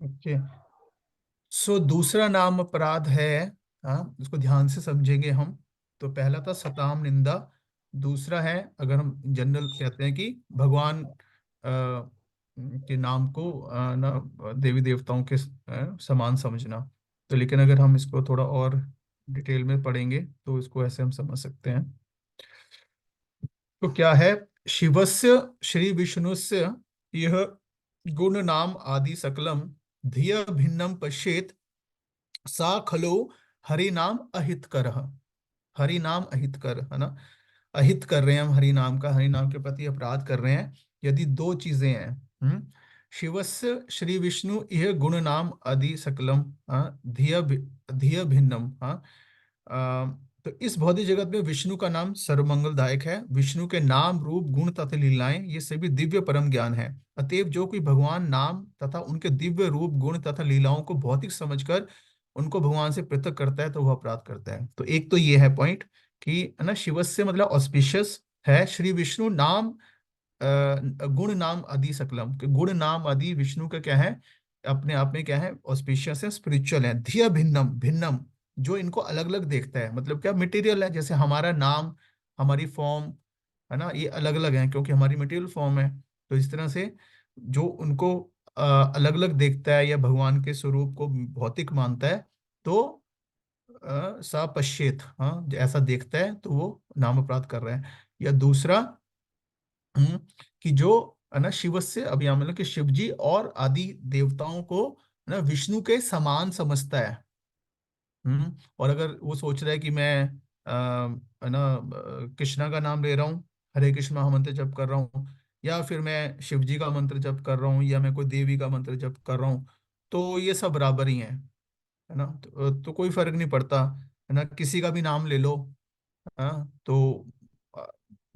Okay. सो दूसरा नाम अपराध है। हाँ, इसको ध्यान से समझेंगे हम। तो पहला था सताम निंदा। दूसरा है, अगर हम जनरल कहते हैं कि भगवान के नाम को ना देवी देवताओं के समान समझना। तो लेकिन अगर हम इसको थोड़ा और डिटेल में पढ़ेंगे तो इसको ऐसे हम समझ सकते हैं। तो क्या है? शिवस्य श्री विष्णुस्य यह गुण नाम आदि सकलम धिय भिन्नम पश्येत सा खलो हरि नाम अहित कर। हरि नाम अहित कर, है ना? अहित कर रहे हैं हम हरि नाम का, हरि नाम के प्रति अपराध कर रहे हैं यदि दो चीजें हैं। शिवस्य श्री विष्णु यह गुण नाम आदि सकलम, धिय धिय भिन्नम। तो इस भौतिक जगत में विष्णु का नाम सर्वमंगलदायक है। विष्णु के नाम रूप गुण तथा लीलाएं ये सभी दिव्य परम ज्ञान है। अतएव जो कोई भगवान नाम तथा उनके दिव्य रूप गुण तथा लीलाओं को भौतिक समझकर उनको भगवान से पृथक करता है तो वह अपराध करता है। तो एक तो ये है पॉइंट कि, है ना, शिवस्य मतलब ऑस्पिशियस है, श्री विष्णु नाम गुण नाम आदि सकलम, कि गुण नाम आदि विष्णु का क्या है, अपने आप में क्या है, ऑस्पिशियस है, स्पिरिचुअल है। धिया भिन्नम, भिन्नम जो इनको अलग अलग देखता है, मतलब क्या, मटेरियल है, जैसे हमारा नाम, हमारी फॉर्म, है ना, ये अलग अलग है क्योंकि हमारी मटेरियल फॉर्म है। तो इस तरह से जो उनको अलग अलग देखता है या भगवान के स्वरूप को भौतिक मानता है, तो सा पश्चेत, हाँ, ऐसा देखता है तो वो नाम अपराध कर रहा है। या दूसरा, हम्म, कि जो, है ना, शिव से, अब यहाँ मतलब कि शिव जी और आदि देवताओं को, है ना, विष्णु के समान समझता है। और अगर वो सोच रहा है कि मैं है ना, कृष्णा का नाम ले रहा हूँ, हरे कृष्ण महामंत्र जप कर रहा हूँ, या फिर मैं शिव जी का मंत्र जप कर रहा हूँ, या मैं कोई देवी का मंत्र जप कर रहा हूँ, तो ये सब बराबर ही है ना। तो कोई फर्क नहीं पड़ता, है ना, किसी का भी नाम ले लो। हाँ, तो अ,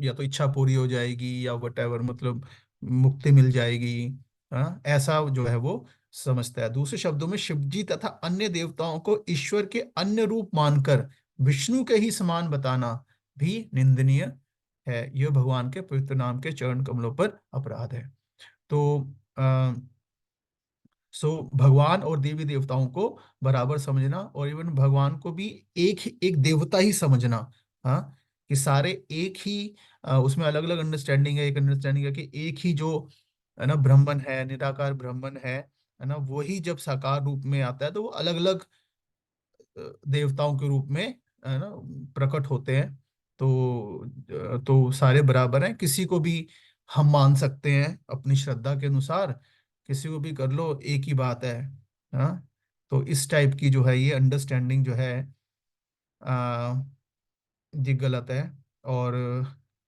या तो इच्छा पूरी हो जाएगी या वटेवर, मतलब मुक्ति मिल जाएगी। हाँ, ऐसा जो है वो समझता है। दूसरे शब्दों में शिव जी तथा अन्य देवताओं को ईश्वर के अन्य रूप मानकर विष्णु के ही समान बताना भी निंदनीय है। यह भगवान के पवित्र नाम के चरण कमलों पर अपराध है। तो आ, सो भगवान और देवी देवताओं को बराबर समझना, और इवन भगवान को भी एक एक देवता ही समझना। हाँ, कि सारे एक ही, उसमें अलग अलग अंडरस्टैंडिंग है। एक अंडरस्टैंडिंग है कि एक ही जो, है ना, ब्रह्मन है, निराकार ब्रह्मन है ना, वही जब साकार रूप में आता है तो वो अलग अलग देवताओं के रूप में, है ना, प्रकट होते हैं। तो सारे बराबर हैं, किसी को भी हम मान सकते हैं अपनी श्रद्धा के अनुसार, किसी को भी कर लो, एक ही बात है। हाँ, तो इस टाइप की जो है ये अंडरस्टैंडिंग जो है, आ, ये गलत है। और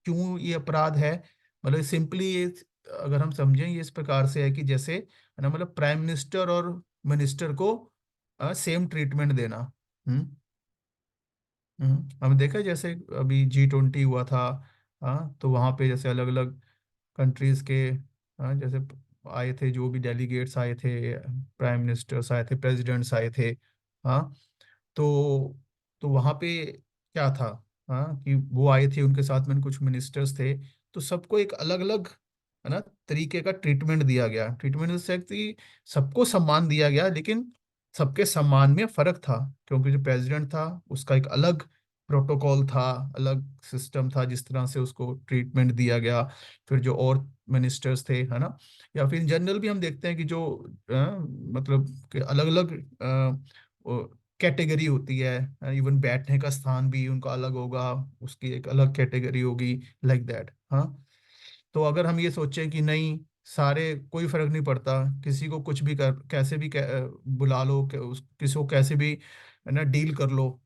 क्यों ये अपराध है? मतलब सिंपली ये, अगर हम समझें, ये इस प्रकार से है कि जैसे, है ना, मतलब प्राइम मिनिस्टर और मिनिस्टर को सेम ट्रीटमेंट देना। हम्म हमने देखा है, जैसे अभी G20 हुआ था। हाँ, तो वहाँ पे जैसे अलग अलग कंट्रीज के, हाँ, जैसे आए थे, जो भी डेलीगेट्स आए थे, प्राइम मिनिस्टर्स आए थे, प्रेसिडेंट्स आए थे। हाँ, तो तो वहाँ पे क्या था, हाँ, कि वो आए थे, उनके साथ में कुछ मिनिस्टर्स थे, तो सबको एक अलग अलग, है ना, तरीके का ट्रीटमेंट दिया गया। ट्रीटमेंट से कि सबको सम्मान दिया गया, लेकिन सबके सम्मान में फर्क था, क्योंकि जो प्रेसिडेंट था उसका एक अलग प्रोटोकॉल था, अलग सिस्टम था जिस तरह से उसको ट्रीटमेंट दिया गया। फिर जो और मिनिस्टर्स थे, है ना, या फिर इन जनरल भी हम देखते हैं कि जो मतलब कि अलग अलग कैटेगरी होती है, इवन बैठने का स्थान भी उनका अलग होगा, उसकी एक अलग कैटेगरी होगी, लाइक दैट। हाँ, तो अगर हम ये सोचें कि नहीं, सारे कोई फर्क नहीं पड़ता, किसी को कुछ भी कर, कैसे भी बुला लो, किसी को कैसे भी, है ना, डील कर लो,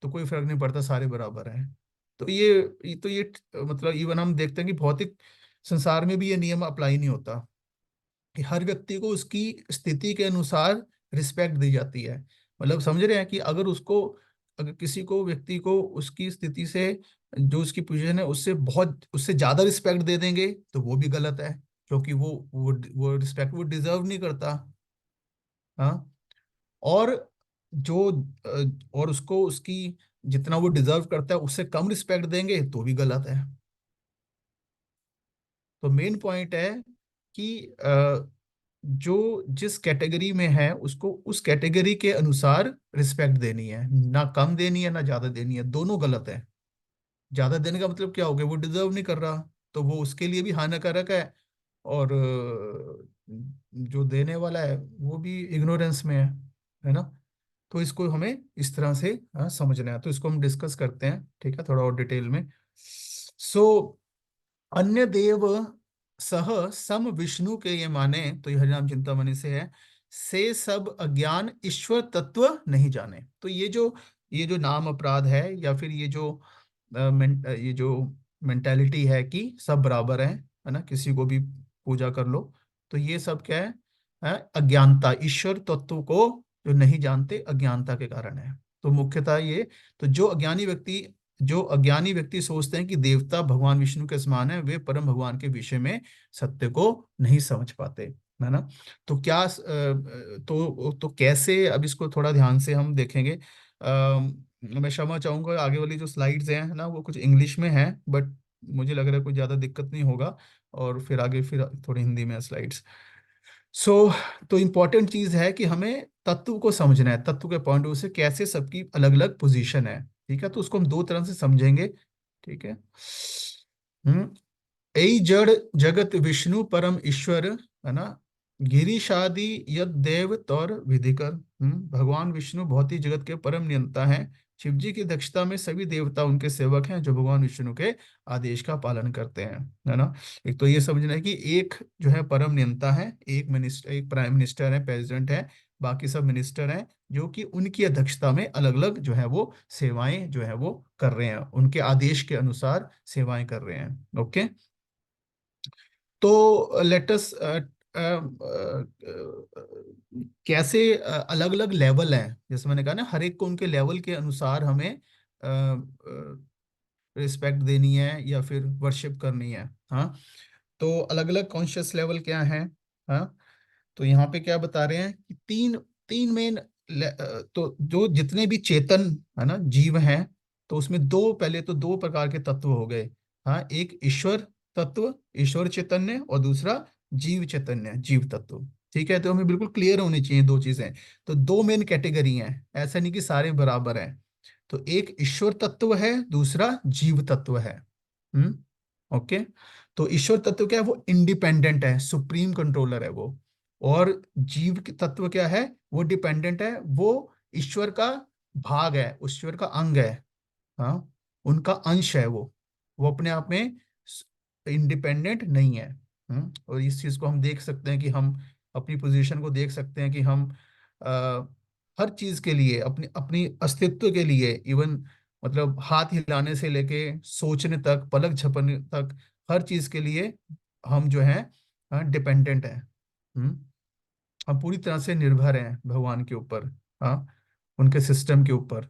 तो कोई फर्क नहीं पड़ता, सारे बराबर हैं। तो ये मतलब इवन हम देखते हैं कि भौतिक संसार में भी ये नियम अप्लाई नहीं होता, कि हर व्यक्ति को उसकी स्थिति के अनुसार रिस्पेक्ट दी जाती है। मतलब समझ रहे हैं कि अगर उसको, अगर किसी को, व्यक्ति को उसकी स्थिति से, जो उसकी पोजीशन है उससे बहुत, उससे ज्यादा रिस्पेक्ट दे देंगे तो वो भी गलत है, क्योंकि वो रिस्पेक्ट वो डिजर्व नहीं करता। हाँ, और जो और उसको उसकी, जितना वो डिजर्व करता है उससे कम रिस्पेक्ट देंगे तो भी गलत है। तो मेन पॉइंट है कि जो जिस कैटेगरी में है उसको उस कैटेगरी के अनुसार रिस्पेक्ट देनी है, ना कम देनी है ना ज्यादा देनी है, दोनों गलत है। ज्यादा देने का मतलब क्या हो गया, वो डिजर्व नहीं कर रहा, तो वो उसके लिए भी हानिकारक है, और जो देने वाला है वो भी इग्नोरेंस में है ना। तो इसको हमें इस तरह से समझना है, तो इसको हम डिस्कस करते हैं, ठीक है, थोड़ा और डिटेल में। सो अन्य देव सह सम विष्णु के, ये माने तो ये हरिनाम चिंतामणि से है, से सब अज्ञान ईश्वर तत्व नहीं जाने। तो ये जो नाम अपराध है, या फिर ये जो मेंटालिटी है कि सब बराबर है ना, किसी को भी पूजा कर लो, तो ये सब क्या है अज्ञानता, ईश्वर तत्व को जो नहीं जानते अज्ञानता के कारण है। तो मुख्यतः ये, तो जो अज्ञानी व्यक्ति सोचते हैं कि देवता भगवान विष्णु के समान है, वे परम भगवान के विषय में सत्य को नहीं समझ पाते, है ना। तो तो कैसे, अब इसको थोड़ा ध्यान से हम देखेंगे। मैं क्षमा चाहूंगा, आगे वाली जो स्लाइड्स हैं है ना, वो कुछ इंग्लिश में है, बट मुझे लग रहा है कोई ज्यादा दिक्कत नहीं होगा, और फिर आगे फिर थोड़ी हिंदी में स्लाइड्स। सो तो इम्पोर्टेंट चीज है कि हमें तत्व को समझना है, तत्व के पॉइंट ऑफ व्यू से कैसे सबकी अलग अलग पोजीशन है, ठीक है। तो उसको हम दो तरह से समझेंगे, ठीक है। हम्म ऐ जड़ जगत विष्णु परम ईश्वर, है ना, गिरीशादि यद देव तौर विधिकर। भगवान विष्णु भौतिक जगत के परम नियंता हैं। शिव जी की दक्षता में सभी देवता उनके सेवक हैं जो भगवान विष्णु के आदेश का पालन करते हैं, है ना। एक तो ये समझना है कि एक जो है परम नियंता है, एक प्राइम मिनिस्टर है, प्रेसिडेंट है, बाकी सब मिनिस्टर हैं जो कि उनकी अध्यक्षता में अलग अलग जो है वो सेवाएं जो है वो कर रहे हैं, उनके आदेश के अनुसार सेवाएं कर रहे हैं। ओके। तो लेटस कैसे अलग अलग लेवल हैं, जैसे मैंने कहा ना, हर एक को उनके लेवल के अनुसार हमें रिस्पेक्ट देनी है या फिर वर्शिप करनी है। हाँ, तो अलग अलग कॉन्शियस लेवल क्या है। हाँ, तो यहाँ पे क्या बता रहे हैं कि तीन तीन मेन, तो जो जितने भी चेतन है ना जीव हैं, तो उसमें पहले तो दो प्रकार के तत्व हो गए। हाँ, एक ईश्वर तत्व, ईश्वर चैतन्य, और दूसरा जीव चैतन्य, जीव तत्व। ठीक है, तो हमें बिल्कुल क्लियर होनी चाहिए दो चीजें। तो दो मेन कैटेगरी हैं, ऐसा नहीं कि सारे बराबर हैं। तो एक ईश्वर तत्व है, दूसरा जीव तत्व है। ओके। तो ईश्वर तत्व क्या है, वो इंडिपेंडेंट है, सुप्रीम कंट्रोलर है वो। और जीव के तत्व क्या है, वो डिपेंडेंट है, वो ईश्वर का भाग है, ईश्वर का अंग है। हाँ, उनका अंश है वो अपने आप में इंडिपेंडेंट नहीं है। और इस चीज को हम देख सकते हैं कि हम अपनी पोजीशन को देख सकते हैं कि हम आ, हर चीज के लिए, अपनी अपनी अस्तित्व के लिए, इवन मतलब हाथ हिलाने से लेके सोचने तक, पलक झपकने तक, हर चीज के लिए हम जो है डिपेंडेंट है। हम्म हम पूरी तरह से निर्भर हैं भगवान के ऊपर। हाँ, उनके सिस्टम के ऊपर।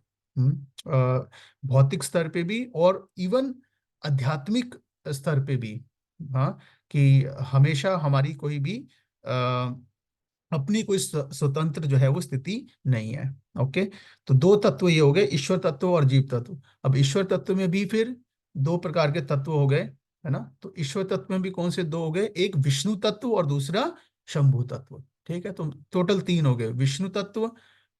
भौतिक स्तर पे भी, और इवन आध्यात्मिक स्तर पे भी। हाँ, कि हमेशा हमारी कोई भी अपनी कोई स्वतंत्र जो है वो स्थिति नहीं है। ओके। तो दो तत्व ये हो गए, ईश्वर तत्व और जीव तत्व। अब ईश्वर तत्व में भी फिर दो प्रकार के तत्व हो गए, है ना। तो ईश्वर तत्व में भी कौन से दो हो गए, एक विष्णु तत्व और दूसरा शंभु तत्व। ठीक है, तो टोटल तीन हो गए, विष्णु तत्व,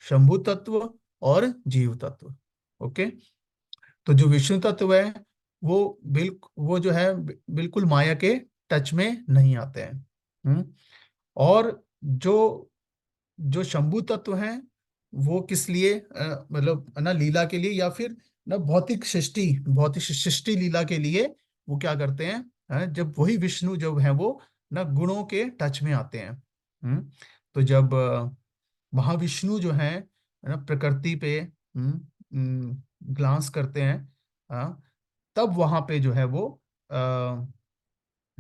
शंभु तत्व और जीव तत्व। ओके। तो जो विष्णु तत्व है, वो जो है बिल्कुल माया के टच में नहीं आते हैं। और जो जो शंभु तत्व हैं, वो किस लिए, मतलब ना लीला के लिए, या फिर ना भौतिक सृष्टि लीला के लिए वो क्या करते हैं, जब वही विष्णु जब है वो ना गुणों के टच में आते हैं। तो जब महाविष्णु जो है ना प्रकृति पे ग्लांस करते हैं, तब वहां पे जो है वो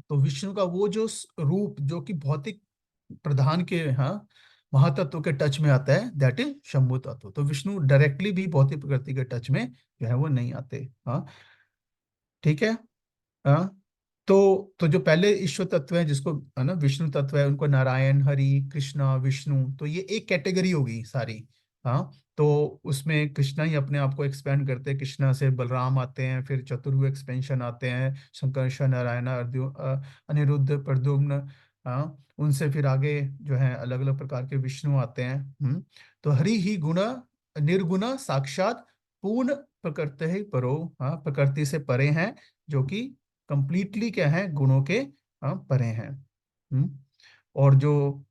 तो विष्णु का वो जो रूप जो कि भौतिक प्रधान के महातत्व के टच में आता है, दैट इज शंभु तत्व। तो विष्णु डायरेक्टली भी भौतिक प्रकृति के टच में जो है वो नहीं आते। हाँ, ठीक है। हाँ, तो जो पहले ईश्वर तत्व है, जिसको है ना विष्णु तत्व है, उनको नारायण, हरि, कृष्णा, विष्णु, तो ये एक कैटेगरी होगी सारी। हाँ, तो उसमें कृष्णा ही अपने आप को एक्सपेंड करते हैं, कृष्णा से बलराम आते हैं, फिर चतुर्भुज एक्सपेंशन आते हैं, संकर्षण, नारायण, अनिरुद्ध, प्रद्युम्न, हाँ, उनसे फिर आगे जो है अलग अलग प्रकार के विष्णु आते हैं। तो हरि ही गुण निर्गुण साक्षात पूर्ण प्रकृति ही परो। हाँ, प्रकृति से परे हैं, जो कि कंप्लीटली क्या है, गुणों के परे हैं। और जो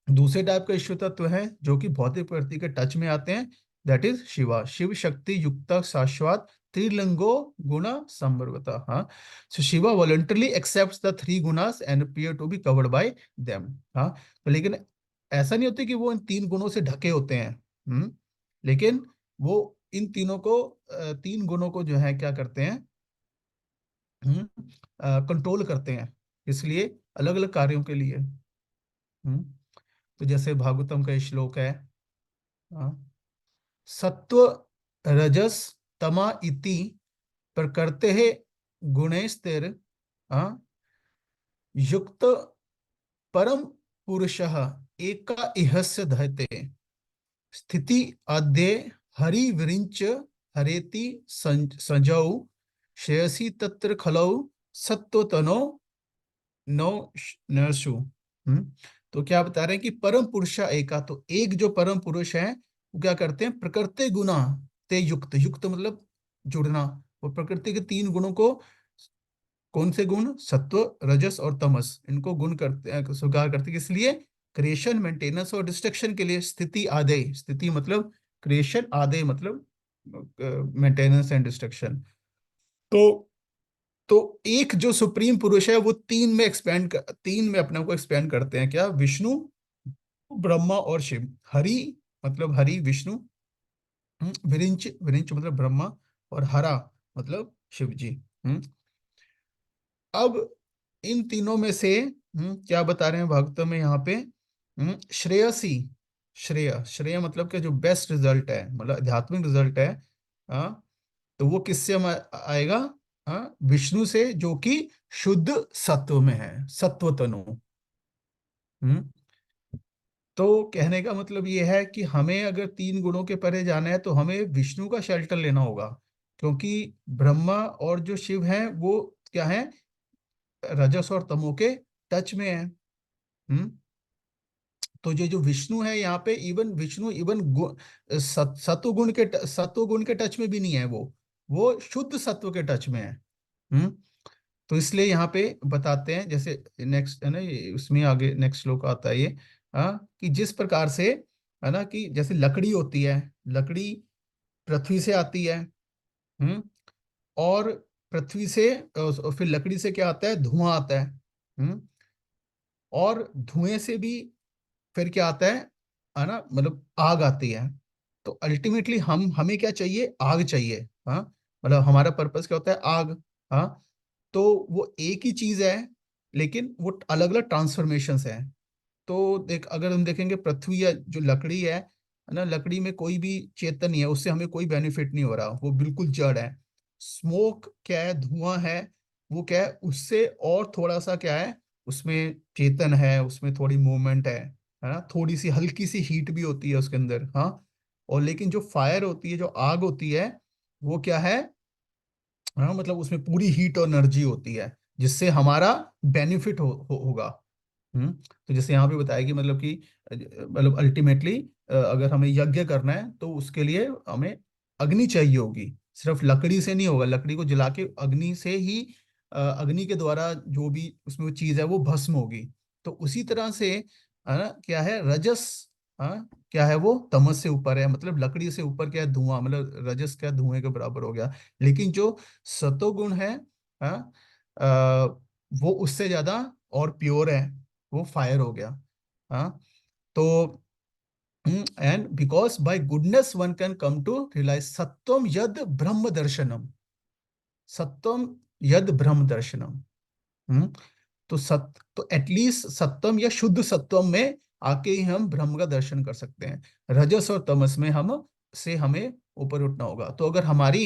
दूसरे टाइप का ईश्वर तत्व है जो कि भौतिक प्रकृति के टच में आते हैं, दैट इज शिवा, शिव शक्ति युक्त शाश्वत त्रिलिंगो गुण संवर्गता। हाँ, so Shiva voluntarily accepts the three gunas and appear to be covered by them. हाँ, तो लेकिन ऐसा नहीं होता कि वो इन तीन गुणों से ढके होते हैं। लेकिन वो इन तीनों को तीन गुणों को जो है क्या करते हैं, कंट्रोल करते हैं, इसलिए अलग अलग कार्यों के लिए। हम्म तो जैसे भागवतम का ये श्लोक है, हाँ, सत्व रजस तमा इति प्रकृते गुणैस्तेर, हाँ, युक्त परम पुरुषः एका इहस्य धयते स्थिति अद्य हरि विरिंच हरेति संजौ श्रेयसी तत्र खलौ सत्वतनो नौ नरसु। तो क्या बता रहे हैं कि परम पुरुष एका, तो एक जो परम पुरुष है वो क्या करते हैं, प्रकृति गुना ते युक्त, युक्त मतलब जुड़ना, वो प्रकृति के तीन गुणों को, कौन से गुण, सत्व रजस और तमस, इनको गुण करते हैं, स्वीकार करते हैं, इसलिए क्रिएशन मेंटेनेंस और डिस्ट्रक्शन के लिए स्थिति आदे, स्थिति मतलब क्रिएशन, आदे मतलब मेंटेनेंस एंड डिस्ट्रक्शन। तो तो एक जो सुप्रीम पुरुष है वो तीन में अपने को एक्सपेंड करते हैं, क्या, विष्णु, ब्रह्मा और शिव। हरि मतलब हरि विष्णु, विरिंच, विरिंच मतलब ब्रह्मा, और हरा मतलब शिव जी। हम्म अब इन तीनों में से क्या बता रहे हैं भक्तों में यहाँ पे, श्रेयसी, श्रेय मतलब कि जो बेस्ट रिजल्ट है, मतलब आध्यात्मिक रिजल्ट है, हाँ, तो वो किससे आएगा, हाँ, विष्णु से, जो कि शुद्ध सत्व में है, सत्व तनु। हम्म तो कहने का मतलब ये है कि हमें अगर तीन गुणों के परे जाना है तो हमें विष्णु का शेल्टर लेना होगा, क्योंकि ब्रह्मा और जो शिव हैं वो क्या है, रजस और तमो के टच में है। हम्म तो ये जो विष्णु है यहाँ पे, इवन विष्णु इवन सत्व गुण के टच में भी नहीं है, वो शुद्ध सत्व के टच में है। हम्म तो इसलिए यहाँ पे बताते हैं, जैसे नेक्स्ट है ना, उसमें आगे नेक्स्ट श्लोक आता है ये, हाँ, कि जिस प्रकार से, है ना, कि जैसे लकड़ी होती है, लकड़ी पृथ्वी से आती है। हम्म और पृथ्वी से और फिर लकड़ी से क्या आता है, धुआं आता है। हम्म और धुएं से भी फिर क्या आता है ना, मतलब आग आती है। तो अल्टीमेटली हमें क्या चाहिए, आग चाहिए। हाँ, मतलब हमारा पर्पस क्या होता है, आग। हाँ, तो वो एक ही चीज है, लेकिन वो अलग अलग ट्रांसफॉर्मेशंस है। तो देख, अगर हम देखेंगे पृथ्वी या जो लकड़ी है ना, लकड़ी में कोई भी चेतन नहीं है, उससे हमें कोई बेनिफिट नहीं हो रहा, वो बिल्कुल जड़ है। स्मोक क्या है, धुआं है, वो क्या है, उससे और थोड़ा सा क्या है, उसमें चेतन है, उसमें थोड़ी मूवमेंट है ना, थोड़ी सी हल्की सी हीट भी होती है उसके अंदर। हाँ, और लेकिन जो फायर होती है, जो आग होती है, वो क्या है, हाँ, मतलब उसमें पूरी हीट और एनर्जी होती है, जिससे हमारा बेनिफिट होगा। तो जैसे यहाँ पे बताया कि मतलब कि मतलब अल्टीमेटली अगर हमें यज्ञ करना है तो उसके लिए हमें अग्नि चाहिए होगी, सिर्फ लकड़ी से नहीं होगा, लकड़ी को जला के अग्नि से ही अग्नि के द्वारा जो भी उसमें वो चीज है वो भस्म होगी। तो उसी तरह से, है ना, क्या है, रजस, हाँ, क्या है, वो तमस से ऊपर है, मतलब लकड़ी से ऊपर क्या है, धुआं, मतलब रजस क्या, धुएं के बराबर हो गया। लेकिन जो सतोगुण है, हाँ, अ, वो उससे ज्यादा और प्योर है, वो फायर हो गया। हाँ, तो and because by goodness one can come to realise सत्वम यद ब्रह्म दर्शनम, सत्वम यद ब्रह्म दर्शनम। हम्म तो एटलीस्ट सत्वम या शुद्ध सत्वम में आके ही हम ब्रह्म का दर्शन कर सकते हैं। रजस और तमस में हमें ऊपर उठना होगा। तो अगर हमारी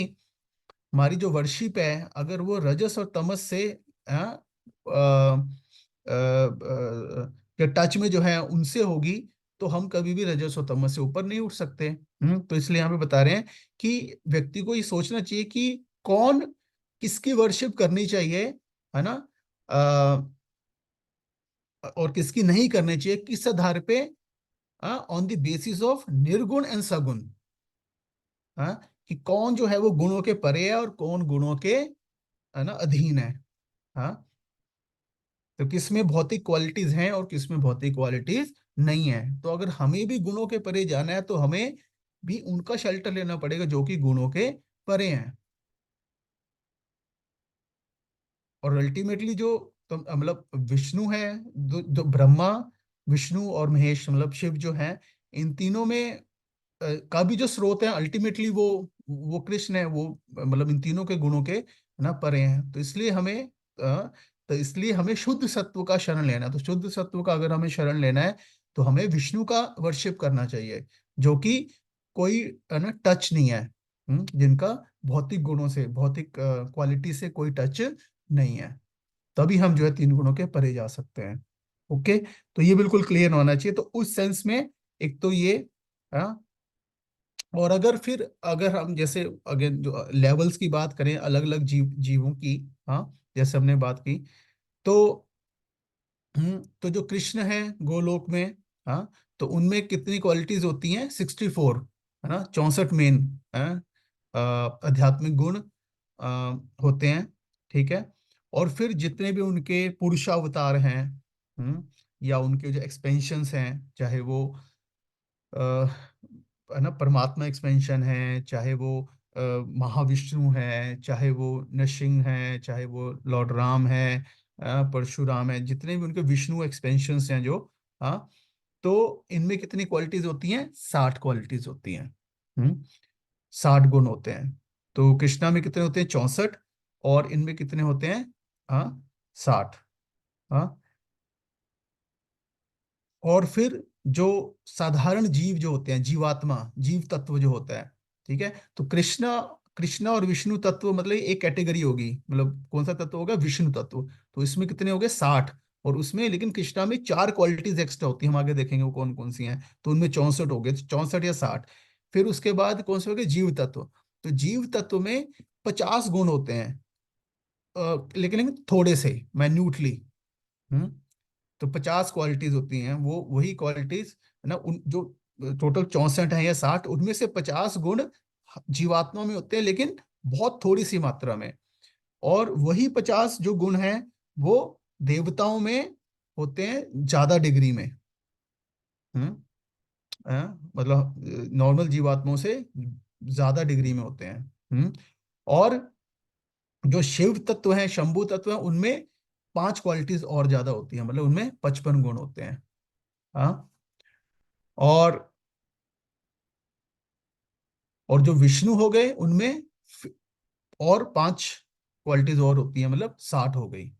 हमारी जो वर्शिप है, अगर वो रजस और तमस से के टच में जो है उनसे होगी, तो हम कभी भी रजस और तमस से ऊपर नहीं उठ सकते। तो इसलिए यहाँ पे बता रहे हैं कि व्यक्ति को ये सोचना चाहिए कि कौन किसकी वर्शिप करनी चाहिए, है ना। और किसकी नहीं करनी चाहिए, किस आधार पे, ऑन द बेसिस ऑफ निर्गुण एंड सगुण। हाँ, कि कौन जो है वो गुणों के परे है और कौन गुणों के, है ना, अधीन है। हाँ, तो किस में भौतिक क्वालिटीज हैं और किस में भौतिक क्वालिटीज नहीं है। तो अगर हमें भी गुणों के परे जाना है तो हमें भी उनका शेल्टर लेना पड़ेगा जो कि गुणों के परे हैं। और अल्टीमेटली जो, तो मतलब विष्णु है, जो ब्रह्मा, विष्णु और महेश मतलब शिव जो है, इन तीनों में का भी जो स्रोत है अल्टीमेटली वो कृष्ण है, वो मतलब इन तीनों के गुणों के, है ना, परे हैं। तो इसलिए हमें शुद्ध सत्व का शरण लेना है। तो शुद्ध सत्व का अगर हमें शरण लेना है तो हमें विष्णु का वर्शिप करना चाहिए, जो कि कोई, है ना, टच नहीं है, जिनका भौतिक गुणों से, भौतिक क्वालिटी से कोई टच नहीं है। तभी हम जो है तीन गुणों के परे जा सकते हैं। ओके, तो ये बिल्कुल क्लियर होना चाहिए। तो उस सेंस में एक तो ये, हाँ, और अगर फिर अगर हम जैसे अगेन जो लेवल्स की बात करें अलग अलग जीवों की, हाँ, जैसे हमने बात की, तो तो जो कृष्ण है गोलोक में, हाँ, तो उनमें कितनी क्वालिटीज होती हैं, 64, है ना, 64 मेन आध्यात्मिक गुण होते हैं। ठीक है। और फिर जितने भी उनके पुरुषावतार हैं, या उनके जो एक्सपेंशंस हैं, चाहे वो अ, है ना, परमात्मा एक्सपेंशन है, चाहे वो महाविष्णु है, चाहे वो नरसिंह है, चाहे वो लॉर्ड राम है, परशुराम है, जितने भी उनके विष्णु एक्सपेंशंस हैं जो, हाँ, तो इनमें कितनी क्वालिटीज होती हैं, 60 क्वालिटीज होती हैं। 60 गुण होते हैं। तो कृष्णा में कितने होते हैं, 64, और इनमें कितने होते हैं, हाँ, 60। हाँ, और फिर जो साधारण जीव जो होते हैं, जीवात्मा, जीव तत्व जो होता है, ठीक है, तो कृष्णा कृष्णा और विष्णु तत्व मतलब एक कैटेगरी होगी, मतलब कौन सा तत्व होगा, विष्णु तत्व। तो इसमें कितने हो गए, 60। और उसमें लेकिन कृष्णा में 4 क्वालिटीज एक्स्ट्रा होती है, हम आगे देखेंगे वो कौन कौन सी हैं। तो उनमें 64 हो गए, 64 या 60। फिर उसके बाद कौन से हो गए, जीव तत्व। तो जीव तत्व में 50 गुण होते हैं, लेकिन थोड़े से माइन्यूटली। तो 50 क्वालिटीज होती हैं, वो वही क्वालिटीज, है ना, उन जो टोटल 64 है या 60, उनमें से 50 गुण जीवात्मा में होते हैं, लेकिन बहुत थोड़ी सी मात्रा में। और वही 50 जो गुण हैं वो देवताओं में होते हैं ज्यादा डिग्री में। हम्म मतलब नॉर्मल जीवात्माओं से ज्यादा डिग्री में होते हैं। और जो शिव तत्व है, शंभु तत्व है, उनमें 5 क्वालिटीज और ज्यादा होती हैं, मतलब उनमें 55 गुण होते हैं। हाँ, और जो विष्णु हो गए उनमें फि- और 5 क्वालिटीज और होती हैं, मतलब 60 हो गई,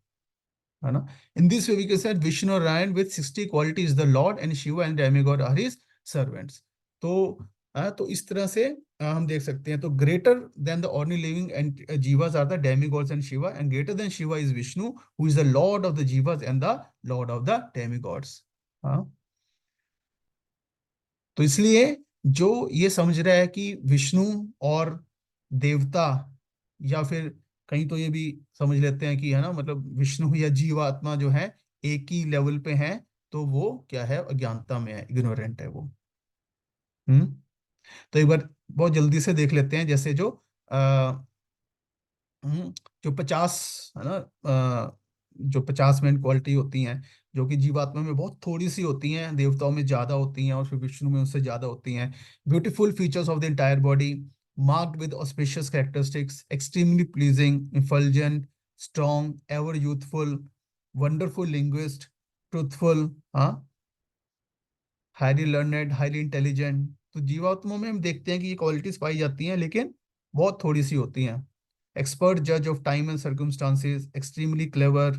है ना। In this way we can say Vishnu और Narayan with 60 qualities the lord and Shiva and demigod are his servants. तो तो इस तरह से हम देख सकते हैं। तो greater than the ordinary living and जीवास are the demigods and Shiva, and greater than Shiva is Vishnu who is the lord of the जीवास and the lord of the demigods. हाँ, तो इसलिए जो ये समझ रहा है कि विष्णु और देवता, या फिर कहीं तो ये भी समझ लेते हैं कि, है ना, मतलब विष्णु या जीवात्मा जो है एक ही लेवल पे है, तो वो क्या है, अज्ञानता में है, इग्नोरेंट है वो। हम्म तो एक बार बहुत जल्दी से देख लेते हैं, जैसे जो हम्म, जो 50, है ना, जो 50 मेन क्वालिटी होती हैं, जो कि जीवात्मा में बहुत थोड़ी सी होती हैं, देवताओं में ज्यादा होती हैं, और फिर विष्णु में उससे ज्यादा होती हैं। Beautiful features of the entire body, marked with auspicious characteristics, extremely pleasing, effulgent, strong, ever youthful, wonderful linguist, truthful, हाँ, हाईली लर्नेड, हाईली इंटेलिजेंट। तो जीवात्मा में हम देखते हैं कि ये क्वालिटीज पाई जाती हैं, लेकिन बहुत थोड़ी सी होती हैं। एक्सपर्ट जज of time and circumstances, extremely clever,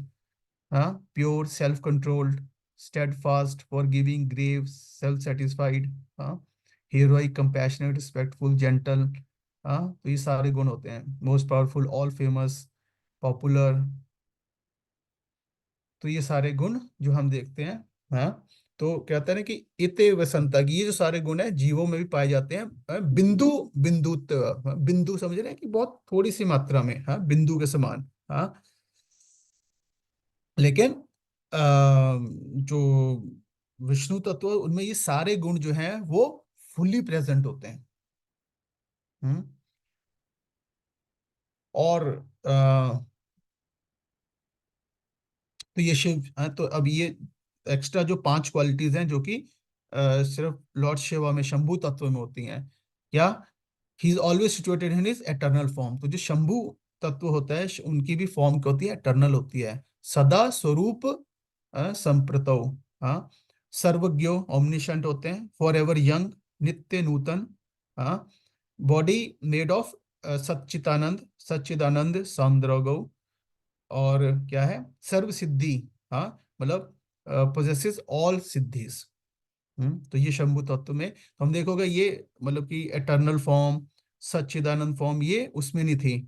हाँ, pure, self controlled, steadfast, forgiving, grave, self satisfied, हाँ, हीरोइक, कंपैशनेट, रिस्पेक्टफुल, जेंटल। हाँ, तो ये सारे गुण होते हैं। Most powerful, all famous, popular. तो ये सारे गुण जो हम देखते हैं। हाँ, तो कहते हैं ना कि इते वसंता की, ये जो सारे गुण है जीवों में भी पाए जाते हैं, बिंदु बिंदुत्व। बिंदु समझ रहे हैं कि बहुत थोड़ी सी मात्रा में, हाँ, बिंदु के समान। हाँ, लेकिन जो विष्णु तत्व उनमें ये सारे गुण जो हैं वो फुल्ली प्रेजेंट होते हैं। हम्म। और तो ये शिव, हाँ, तो अब ये एक्स्ट्रा जो पांच क्वालिटीज हैं जो कि सिर्फ लॉर्ड शिवा में, शंभु तत्व में होती हैं। क्या? He is always situated in his eternal form. तो जो शंभु तत्व होता है उनकी भी फॉर्म क्या होती है? एटर्नल होती है। सदा स्वरूप संप्रतौ। हाँ। सर्वज्ञो, ओमनिशंट होते हैं। फॉर एवर यंग, नित्य नूतन। हाँ। बॉडी मेड ऑफ सच्चिदानंद, सच्चिदानंद सौंदर्य। और क्या है? सर्व सिद्धि। हाँ, मतलब पोजेसेस ऑल सिद्धिस। तो ये शंभु तत्व में तो हम देखोगे ये, मतलब कि एटर्नल फॉर्म, सच्चिदानंद फॉर्म, ये उसमें नहीं थी।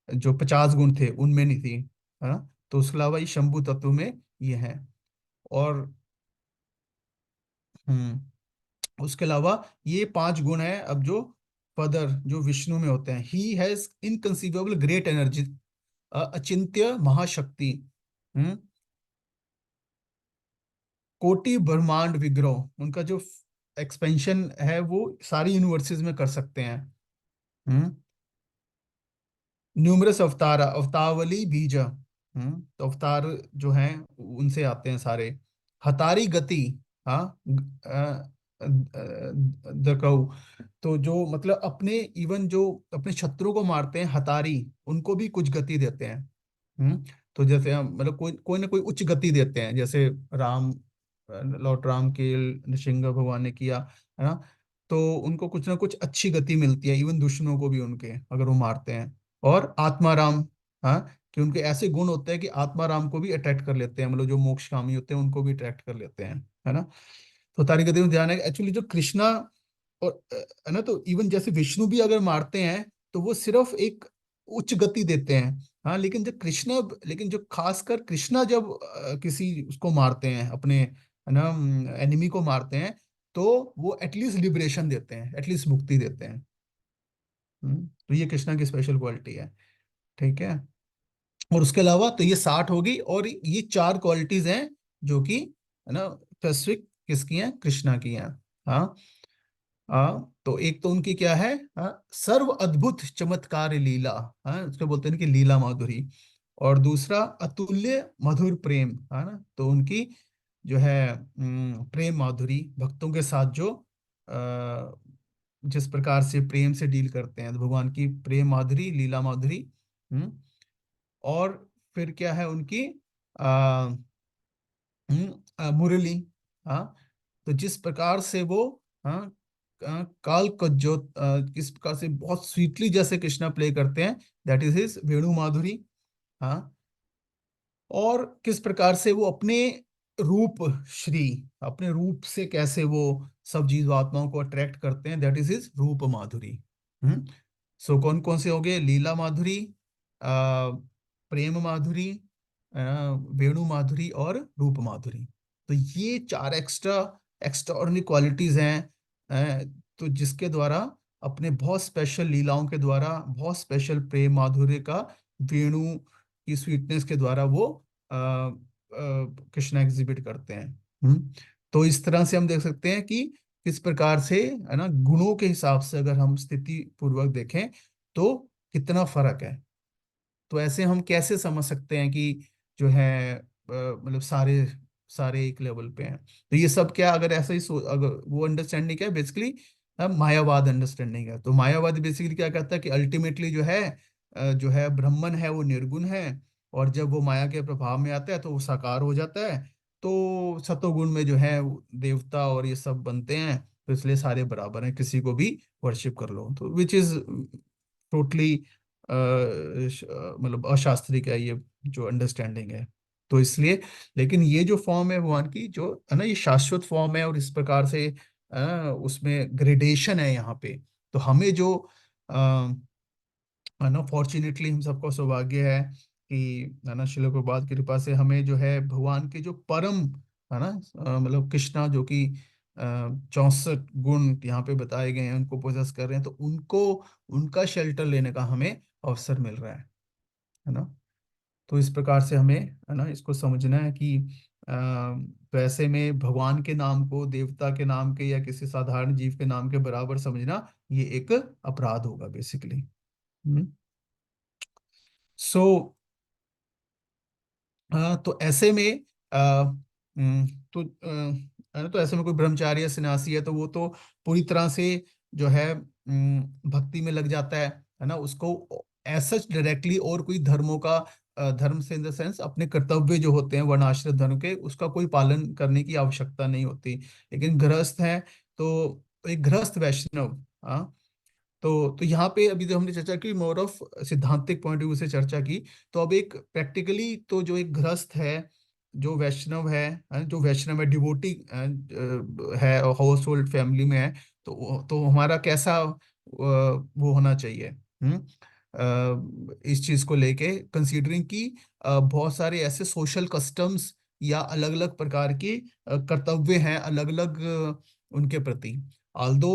जो 50 गुण थे उनमें नहीं थी। है ना? तो उसके अलावा ये शंभु तत्व में ये है। और उसके अलावा ये 5 गुण है अब जो फर्दर जो विष्णु में होते हैं। He has inconceivable great energy, अचिंत्य महाशक्ति। हम्म कोटि ब्रह्मांड विग्रह, उनका जो एक्सपेंशन है वो सारी यूनिवर्सिटीज में कर सकते हैं। हम्म न्यूमरस अवतार, अवतावली बीज। तो अवतार जो हैं उनसे आते हैं सारे। हतारी गति। हाँ। दकऊ, तो जो मतलब अपने इवन जो अपने शत्रु को मारते हैं हतारी, उनको भी कुछ गति देते हैं। तो जैसे हम मतलब कोई कोई ना कोई उच्च गति देते हैं, जैसे राम, लॉर्ड राम के नृसिंह भगवान ने किया, है ना? तो उनको कुछ ना कुछ अच्छी गति मिलती है, इवन दुश्मनों को भी उनके, अगर वो मारते हैं। और आत्माराम। हाँ, कि उनके ऐसे गुण होते हैं कि आत्माराम को भी अट्रैक्ट कर लेते हैं, मतलब जो मोक्षकामी होते हैं उनको भी अट्रैक्ट कर लेते हैं। है ना? तो तारी गति में ध्यान है एक्चुअली जो कृष्णा और है ना, तो इवन जैसे विष्णु भी अगर मारते हैं तो वो सिर्फ एक उच्च गति देते हैं। हाँ, लेकिन जब कृष्णा, लेकिन जो खासकर कृष्णा जब किसी उसको मारते हैं, अपने है ना एनिमी को मारते हैं, तो वो एटलीस्ट लिबरेशन देते हैं, एटलीस्ट मुक्ति देते हैं। तो ये कृष्णा की स्पेशल क्वालिटी है। ठीक है। और उसके अलावा तो ये 60 होगी, और ये चार क्वालिटीज हैं जो कि है ना स्पेसिफिक किसकी हैं? कृष्णा की हैं। हाँ। तो एक तो उनकी क्या है? सर्व अद्भुत चमत्कार लीला। उसको बोलते हैं कि लीला माधुरी। और दूसरा अतुल्य मधुर प्रेम, है ना? तो उनकी जो है प्रेम माधुरी, भक्तों के साथ जो जिस प्रकार से प्रेम से डील करते हैं, तो भगवान की प्रेम माधुरी, लीला माधुरी। हम्म और फिर क्या है उनकी? आ, मुरली। हाँ, तो जिस प्रकार से वो, हाँ, काल को जो किस प्रकार से बहुत स्वीटली जैसे कृष्णा प्ले करते हैं, दैट इज हिज वेणु माधुरी। हाँ। और किस प्रकार से वो अपने रूप, श्री, अपने रूप से कैसे वो सब जीवात्माओं को अट्रैक्ट करते हैं, दैट इज हिज रूप माधुरी। हम्म सो कौन कौन से हो गए? लीला माधुरी, आ, प्रेम माधुरी, वेणु माधुरी और रूप माधुरी। तो ये चार एक्स्ट्रा एक्स्ट्राऑर्डिनरी क्वालिटीज हैं, तो जिसके द्वारा, अपने बहुत स्पेशल लीलाओं के द्वारा, बहुत स्पेशल प्रेम माधुर्य का, वेणु की स्वीटनेस के द्वारा वो कृष्णा एग्जिबिट करते हैं। तो इस तरह से हम देख सकते हैं कि किस प्रकार से, है ना, गुणों के हिसाब से अगर हम स्थिति पूर्वक देखें तो कितना फर्क है। तो ऐसे हम कैसे समझ सकते हैं कि जो है मतलब सारे सारे एक लेवल पे हैं? तो ये सब क्या, अगर ऐसा ही अगर वो अंडरस्टैंडिंग क्या है बेसिकली, मायावाद अंडरस्टैंडिंग है। तो मायावाद बेसिकली क्या कहता है कि अल्टीमेटली जो है ब्रह्मन है वो निर्गुण है, और जब वो माया के प्रभाव में आता है तो वो साकार हो जाता है। तो सतोगुण में जो है वो देवता और ये सब बनते हैं, तो इसलिए सारे बराबर हैं, किसी को भी वर्शिप कर लो, तो विच इज टोटली मतलब अशास्त्रिक है ये जो अंडरस्टैंडिंग है। तो इसलिए, लेकिन ये जो फॉर्म है भगवान की, जो है ना, ये शाश्वत फॉर्म है, और इस प्रकार से उसमें ग्रेडेशन है यहाँ पे। तो हमें जो है ना, फॉर्चुनेटली हम सबको सौभाग्य है कि, है ना, शिल प्रभुपाद की कृपा से हमें जो है भगवान के जो परम, है ना, मतलब कृष्णा जो कि 64 गुण यहाँ पे बताए गए हैं उनको पोजेस कर रहे हैं, तो उनको, उनका शेल्टर लेने का हमें अवसर मिल रहा है ना? तो इस प्रकार से हमें, है ना, इसको समझना है कि अ, वैसे में भगवान के नाम को देवता के नाम के या किसी साधारण जीव के नाम के बराबर समझना ये एक अपराध होगा बेसिकली। सो तो ऐसे में तो है ना, तो ऐसे में कोई ब्रह्मचारी या सन्यासी है तो वो तो पूरी तरह से जो है भक्ति में लग जाता है ना, उसको ऐसा डायरेक्टली और कोई धर्मों का धर्म से इन द सेंस अपने कर्तव्य जो होते हैं वर्णाश्रम धर्म के, उसका कोई पालन करने की आवश्यकता नहीं होती। लेकिन गृहस्थ है तो एक गृहस्थ वैष्णव, हाँ, तो यहाँ पे अभी जो हमने चर्चा की मोर ऑफ सिद्धांतिक पॉइंट ऑफ व्यू से चर्चा की, तो अब एक प्रैक्टिकली तो जो एक गृहस्थ है, जो वैष्णव है, जो वैष्णव है डिवोटी है हाउस होल्ड फैमिली में है, तो हमारा कैसा वो होना चाहिए, इस चीज को लेके कंसीडरिंग कि बहुत सारे ऐसे सोशल कस्टम्स या अलग अलग प्रकार के कर्तव्य हैं अलग अलग उनके प्रति। आल्दो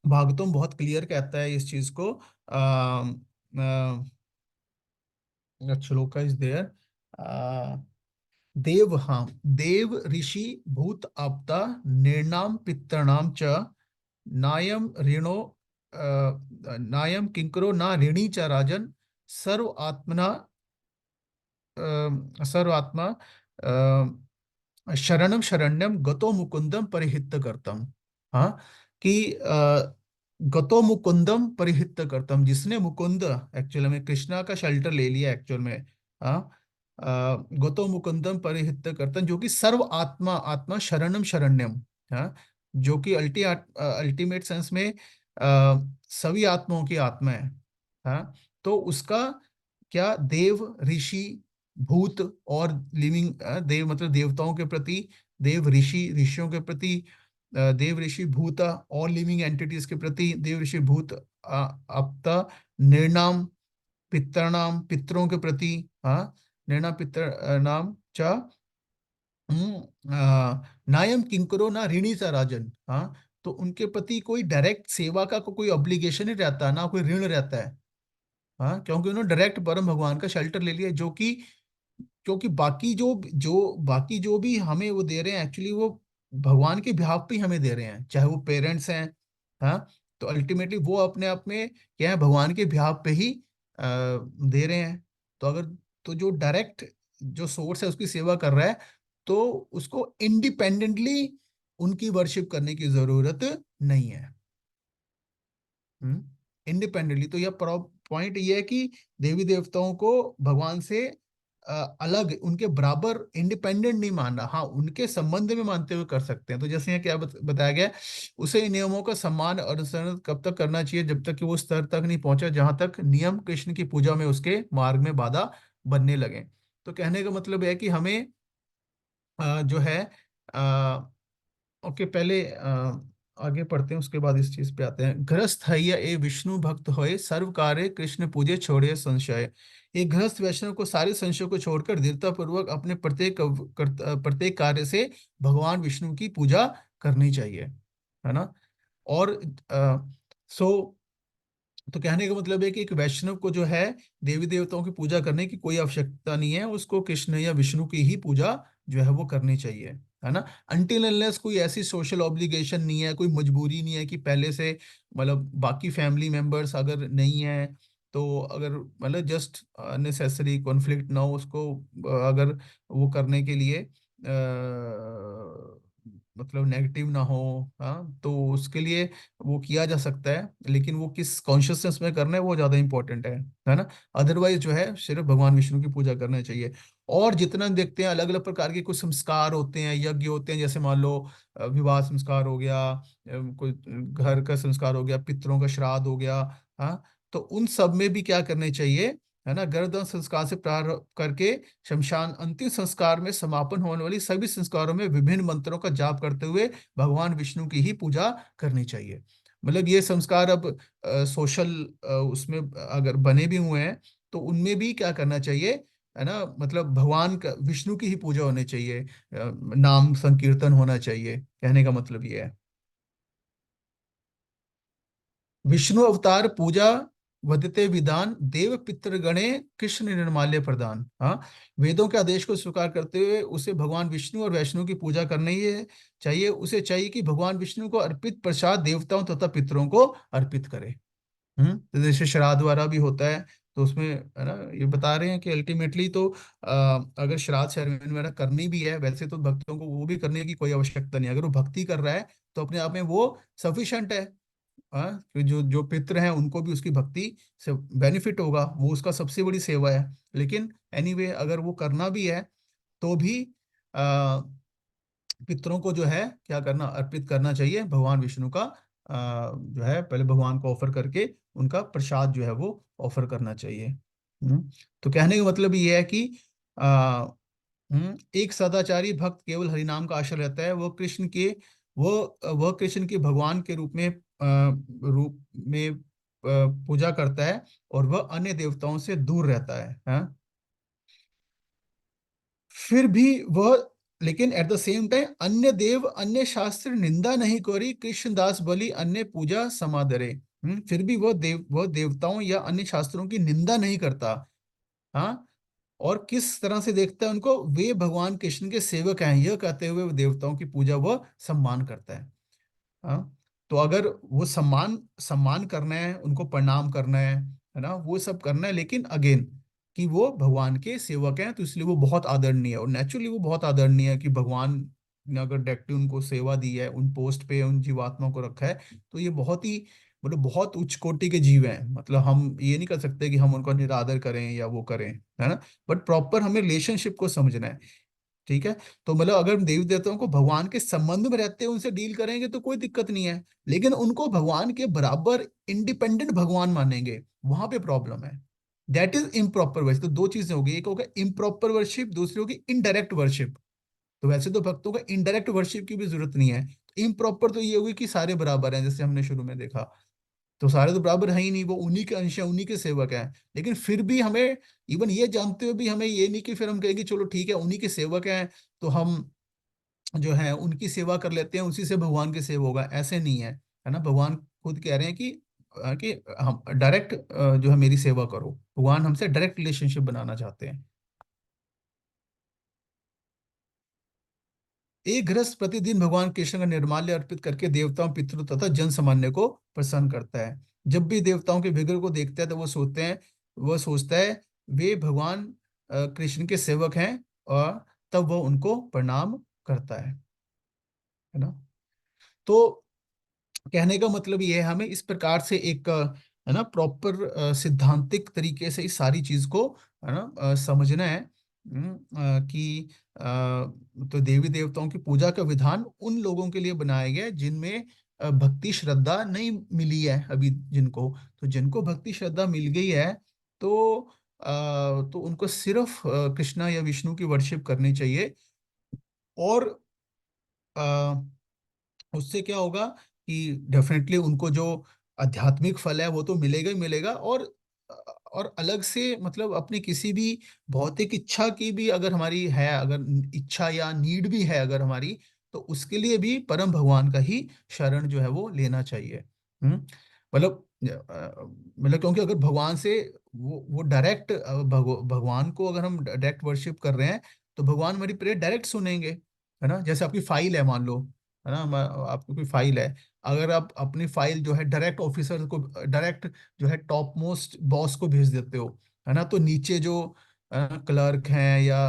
भागवतम बहुत क्लियर कहता है इस चीज को, श्लोक इज देयर, देव, हाँ, देव ऋषि भूत आपदा निर्णाम पितृणाम च नायम ऋणो नायम किंकरो ना ऋणी च राजन सर्व आत्मना सर्व आत्मा शरणम शरण्यम गतो मुकुंदम परिहित करतम। हाँ, कि गतो मुकुंदम परिहित करतम, जिसने मुकुंद एक्चुअल में कृष्णा का शेल्टर ले लिया एक्चुअल में। हाँ, गतो मुकुंदम परिहित करतम, जो कि सर्व आत्मा आत्मा शरणम शरण्यम, हाँ, जो कि अल्टीमेट सेंस में सभी आत्माओं की आत्मा है। हाँ, तो उसका क्या देव ऋषि भूत और लिविंग, देव मतलब देवताओं के प्रति, देव ऋषि ऋषियों के प्रति, देव ऋषि भूत और लिविंग एंटिटीज के प्रति, देव ऋषि भूत आपता निर्णाम पितृणाम पितरों के प्रति, हाँ, निर्णाम पितर नाम च नायम किंकरो ना ऋणी सा राजन, हाँ, तो उनके प्रति कोई डायरेक्ट सेवा का कोई ऑब्लिगेशन नहीं रहता, ना कोई ऋण रहता है। हाँ, क्योंकि उन्होंने डायरेक्ट परम भगवान का शेल्टर ले लिया, जो कि क्योंकि बाकी जो भी हमें वो दे रहे हैं एक्चुअली वो भगवान के बिहाफ पे ही हमें दे रहे हैं, चाहे वो पेरेंट्स हैं। हाँ, तो अल्टीमेटली वो अपने आप में क्या है, भगवान के बिहाफ पे ही दे रहे हैं। तो अगर तो जो डायरेक्ट जो सोर्स है उसकी सेवा कर रहा है, तो उसको इंडिपेंडेंटली उनकी वर्शिप करने की जरूरत नहीं है। इंडिपेंडेंटली, तो यह पॉइंट ये है कि देवी देवताओं को भगवान से अलग उनके बराबर इंडिपेंडेंट नहीं मानना, हाँ, उनके संबंध में मानते हुए कर सकते हैं। तो जैसे यहाँ क्या बताया गया है, उसे इन नियमों का सम्मान और अनुसरण कब तक करना चाहिए, जब तक कि वो स्तर तक नहीं पहुंचा जहां तक नियम कृष्ण की पूजा में उसके मार्ग में बाधा बनने लगे। तो कहने का मतलब है कि हमें जो है ओके, पहले आगे पढ़ते हैं, उसके बाद इस चीज पे आते हैं। गृहस्थ है या ए विष्णु भक्त होए सर्व कार्य कृष्ण पूजे छोड़े संशय। एक गृहस्थ वैष्णव को सारे संशयों को छोड़कर दृढ़ता पूर्वक अपने प्रत्येक कार्य से भगवान विष्णु की पूजा करनी चाहिए, है ना। और सो तो कहने का मतलब है कि एक वैष्णव को जो है देवी देवताओं की पूजा करने की कोई आवश्यकता नहीं है, उसको कृष्ण या विष्णु की ही पूजा जो है वो करनी चाहिए, है ना। अनटिल अनलेस कोई ऐसी सोशल ऑब्लिगेशन नहीं है, कोई मजबूरी नहीं है कि पहले से मतलब बाकी फैमिली मेंबर्स अगर नहीं है, तो अगर मतलब जस्ट नेसेसरी कॉन्फ्लिक्ट ना हो उसको अगर वो करने के लिए मतलब नेगेटिव ना हो, हाँ, तो उसके लिए वो किया जा सकता है, लेकिन वो किस कॉन्शियसनेस में करना है वो ज्यादा इंपॉर्टेंट है ना। अदरवाइज जो है सिर्फ भगवान विष्णु की पूजा करना चाहिए। और जितना देखते हैं अलग अलग प्रकार के कुछ संस्कार होते हैं, यज्ञ होते हैं, जैसे मान लो विवाह संस्कार हो गया, कोई घर का संस्कार हो गया, पितरों का श्राद्ध हो गया, हाँ, तो उन सब में भी क्या करने चाहिए, है ना, गर्भधारण संस्कार से प्रारंभ करके शमशान अंतिम संस्कार में समापन होने वाली सभी संस्कारों में विभिन्न मंत्रों का जाप करते हुए भगवान विष्णु की ही पूजा करनी चाहिए। मतलब ये संस्कार अब सोशल उसमें अगर बने भी हुए हैं, तो उनमें भी क्या करना चाहिए, है ना, मतलब भगवान का विष्णु की ही पूजा होनी चाहिए, नाम संकीर्तन होना चाहिए, कहने का मतलब ये है। विष्णु अवतार पूजा वदते विधान देव पितृगणे कृष्ण निर्माल्य प्रदान। हाँ, वेदों के आदेश को स्वीकार करते हुए उसे भगवान विष्णु और वैष्णु की पूजा करनी ही चाहिए। उसे चाहिए कि भगवान विष्णु को अर्पित प्रसाद देवताओं तथा पितरों को अर्पित करे। तो जैसे श्राद्ध वारा भी होता है, तो उसमें है ना, ये बता रहे हैं कि अल्टीमेटली तो अगर श्राद्ध सेरेमनी वगैरह करनी भी है, वैसे तो भक्तों को वो भी करने की कोई आवश्यकता नहीं है। अगर वो भक्ति कर रहा है तो अपने आप में वो सफिशेंट है। हाँ, कि जो जो पितृ हैं उनको भी उसकी भक्ति से बेनिफिट होगा, वो उसका सबसे बड़ी सेवा है। लेकिन एनीवे अगर वो करना भी है तो भी आ, पितरों को जो है क्या करना, अर्पित करना चाहिए भगवान विष्णु का। जो है पहले भगवान को ऑफर करके उनका प्रसाद जो है वो ऑफर करना चाहिए। तो कहने का मतलब ये है कि आ, एक सदाचारी भक्त केवल हरिनाम का आश्रय रहता है। वो वह कृष्ण के भगवान के रूप में पूजा करता है, और वह अन्य देवताओं से दूर रहता है। हाँ? फिर भी वह, लेकिन एट द सेम टाइम अन्य देव अन्य शास्त्र निंदा नहीं करी, कृष्णदास बलि अन्य पूजा समादरे। फिर भी वह देवताओं या अन्य शास्त्रों की निंदा नहीं करता। हाँ, और किस तरह से देखता है उनको, वे भगवान कृष्ण के सेवक हैं यह कहते हुए वो देवताओं की पूजा वह सम्मान करता है। हाँ, तो अगर वो सम्मान सम्मान करना है, उनको प्रणाम करना है ना, वो सब करना है, लेकिन अगेन कि वो भगवान के सेवक हैं तो इसलिए वो बहुत आदरणीय है। और नेचुरली वो बहुत आदरणीय है कि भगवान ने अगर डायरेक्टली उनको सेवा दी है, उन पोस्ट पे उन जीवात्मा को रखा है, तो ये बहुत ही मतलब बहुत उच्च कोटि के जीव हैं। मतलब हम ये नहीं कर सकते कि हम उनका निरादर करें या वो करें, है ना। बट प्रॉपर हमें रिलेशनशिप को समझना है। ठीक है, तो मतलब अगर हम देवी देवताओं को भगवान के संबंध में रहते हैं उनसे डील करेंगे तो कोई दिक्कत नहीं है, लेकिन उनको भगवान के बराबर इंडिपेंडेंट भगवान मानेंगे, वहां पे प्रॉब्लम है। That is improper worship. तो दो चीजें होगी, एक होगा इम्प्रॉपर वर्शिप, दूसरी होगी इनडायरेक्ट वर्शिप। तो वैसे तो भक्तों को इनडायरेक्ट वर्शिप की भी जरूरत नहीं है। इम्प्रॉपर तो ये होगी कि सारे बराबर हैं, जैसे हमने शुरू में देखा। तो सारे तो बराबर है ही नहीं, वो उन्हीं के अंश हैं, उन्हीं के सेवक हैं। लेकिन फिर भी हमें, इवन ये जानते हुए भी हमें ये नहीं कि फिर हम कहेंगे चलो ठीक है उन्हीं के सेवक हैं तो हम जो है उनकी सेवा कर लेते हैं, उसी से भगवान की सेवा होगा, ऐसे नहीं है। है ना, भगवान खुद कह रहे हैं कि हम डायरेक्ट जो है मेरी सेवा करो। भगवान हमसे डायरेक्ट रिलेशनशिप बनाना चाहते हैं। एक गृहस्थ प्रतिदिन भगवान कृष्ण का निर्माल्य अर्पित करके देवताओं पितरों तथा जन सामान्य को प्रसन्न करता है। जब भी देवताओं के विग्रह को देखता है तो वह सोचता है वे भगवान कृष्ण के सेवक हैं, और तब वह उनको प्रणाम करता है ना। तो कहने का मतलब ये है, हमें इस प्रकार से एक है ना प्रॉपर सिद्धांतिक तरीके से इस सारी चीज को है ना समझना है। कि तो देवी देवताओं की पूजा का विधान उन लोगों के लिए बनाया गया है जिनमें भक्ति श्रद्धा नहीं मिली है अभी। जिनको तो जिनको भक्ति श्रद्धा मिल गई है, तो तो उनको सिर्फ कृष्णा या विष्णु की वर्शिप करनी चाहिए। और उससे क्या होगा कि डेफिनेटली उनको जो आध्यात्मिक फल है वो तो मिलेगा ही मिलेगा। और अलग से मतलब अपनी किसी भी भौतिक इच्छा की भी अगर हमारी है, अगर इच्छा या नीड भी है अगर हमारी, तो उसके लिए भी परम भगवान का ही शरण जो है वो लेना चाहिए। मतलब मतलब क्योंकि अगर भगवान से वो डायरेक्ट भगवान को अगर हम डायरेक्ट वर्शिप कर रहे हैं, तो भगवान हमारी प्रेयर डायरेक्ट सुनेंगे। है ना, जैसे आपकी फाइल है मान लो, है ना, आपकी कोई फाइल है, अगर आप अपनी फाइल जो है डायरेक्ट ऑफिसर को, डायरेक्ट जो है टॉप मोस्ट बॉस को भेज देते हो, है ना, तो नीचे जो क्लर्क हैं या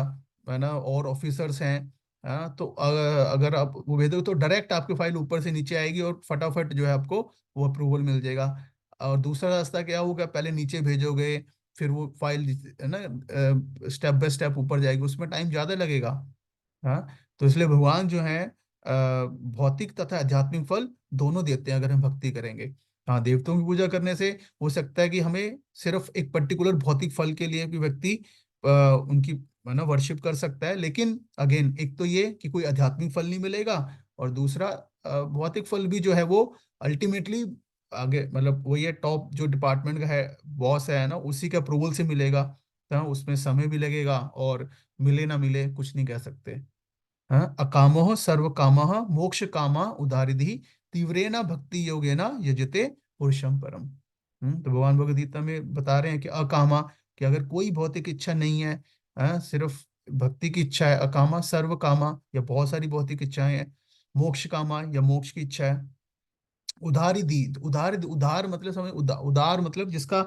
है ना और ऑफिसर्स हैं, है ना, तो अगर आप वो भेज दो तो डायरेक्ट आपकी फाइल ऊपर से नीचे आएगी और फटाफट जो है आपको वो अप्रूवल मिल जाएगा। और दूसरा रास्ता क्या होगा, पहले नीचे भेजोगे, फिर वो फाइल है ना स्टेप बाय स्टेप ऊपर जाएगी, उसमें टाइम ज्यादा लगेगा। हाँ, तो इसलिए भगवान जो है भौतिक तथा आध्यात्मिक फल दोनों देते हैं अगर हम भक्ति करेंगे। हाँ, देवताओं की पूजा करने से हो सकता है कि हमें सिर्फ एक पर्टिकुलर भौतिक फल के लिए भी व्यक्ति उनकी है वर्शिप कर सकता है, लेकिन अगेन एक तो ये कि कोई आध्यात्मिक फल नहीं मिलेगा, और दूसरा भौतिक फल भी जो है वो अल्टीमेटली आगे मतलब वो ये टॉप जो डिपार्टमेंट का है, बॉस है ना, उसी के अप्रूवल से मिलेगा। तो उसमें समय भी लगेगा, और मिले ना मिले कुछ नहीं कह सकते। हाँ, अकामो सर्व कामः मोक्ष कामा उदारिधि तीव्रेण भक्ति योगेन यजते पुरुषम परम। तो भगवान भगवद गीता में बता रहे हैं कि अकामा, कि अगर कोई भौतिक इच्छा नहीं है, सिर्फ भक्ति की इच्छा है, अकामा सर्व कामा, या बहुत सारी भौतिक इच्छाएं हैं, मोक्ष कामा, या मोक्ष की इच्छा है, उधारी दी, उधार उधार मतलब समझ, उदार मतलब जिसका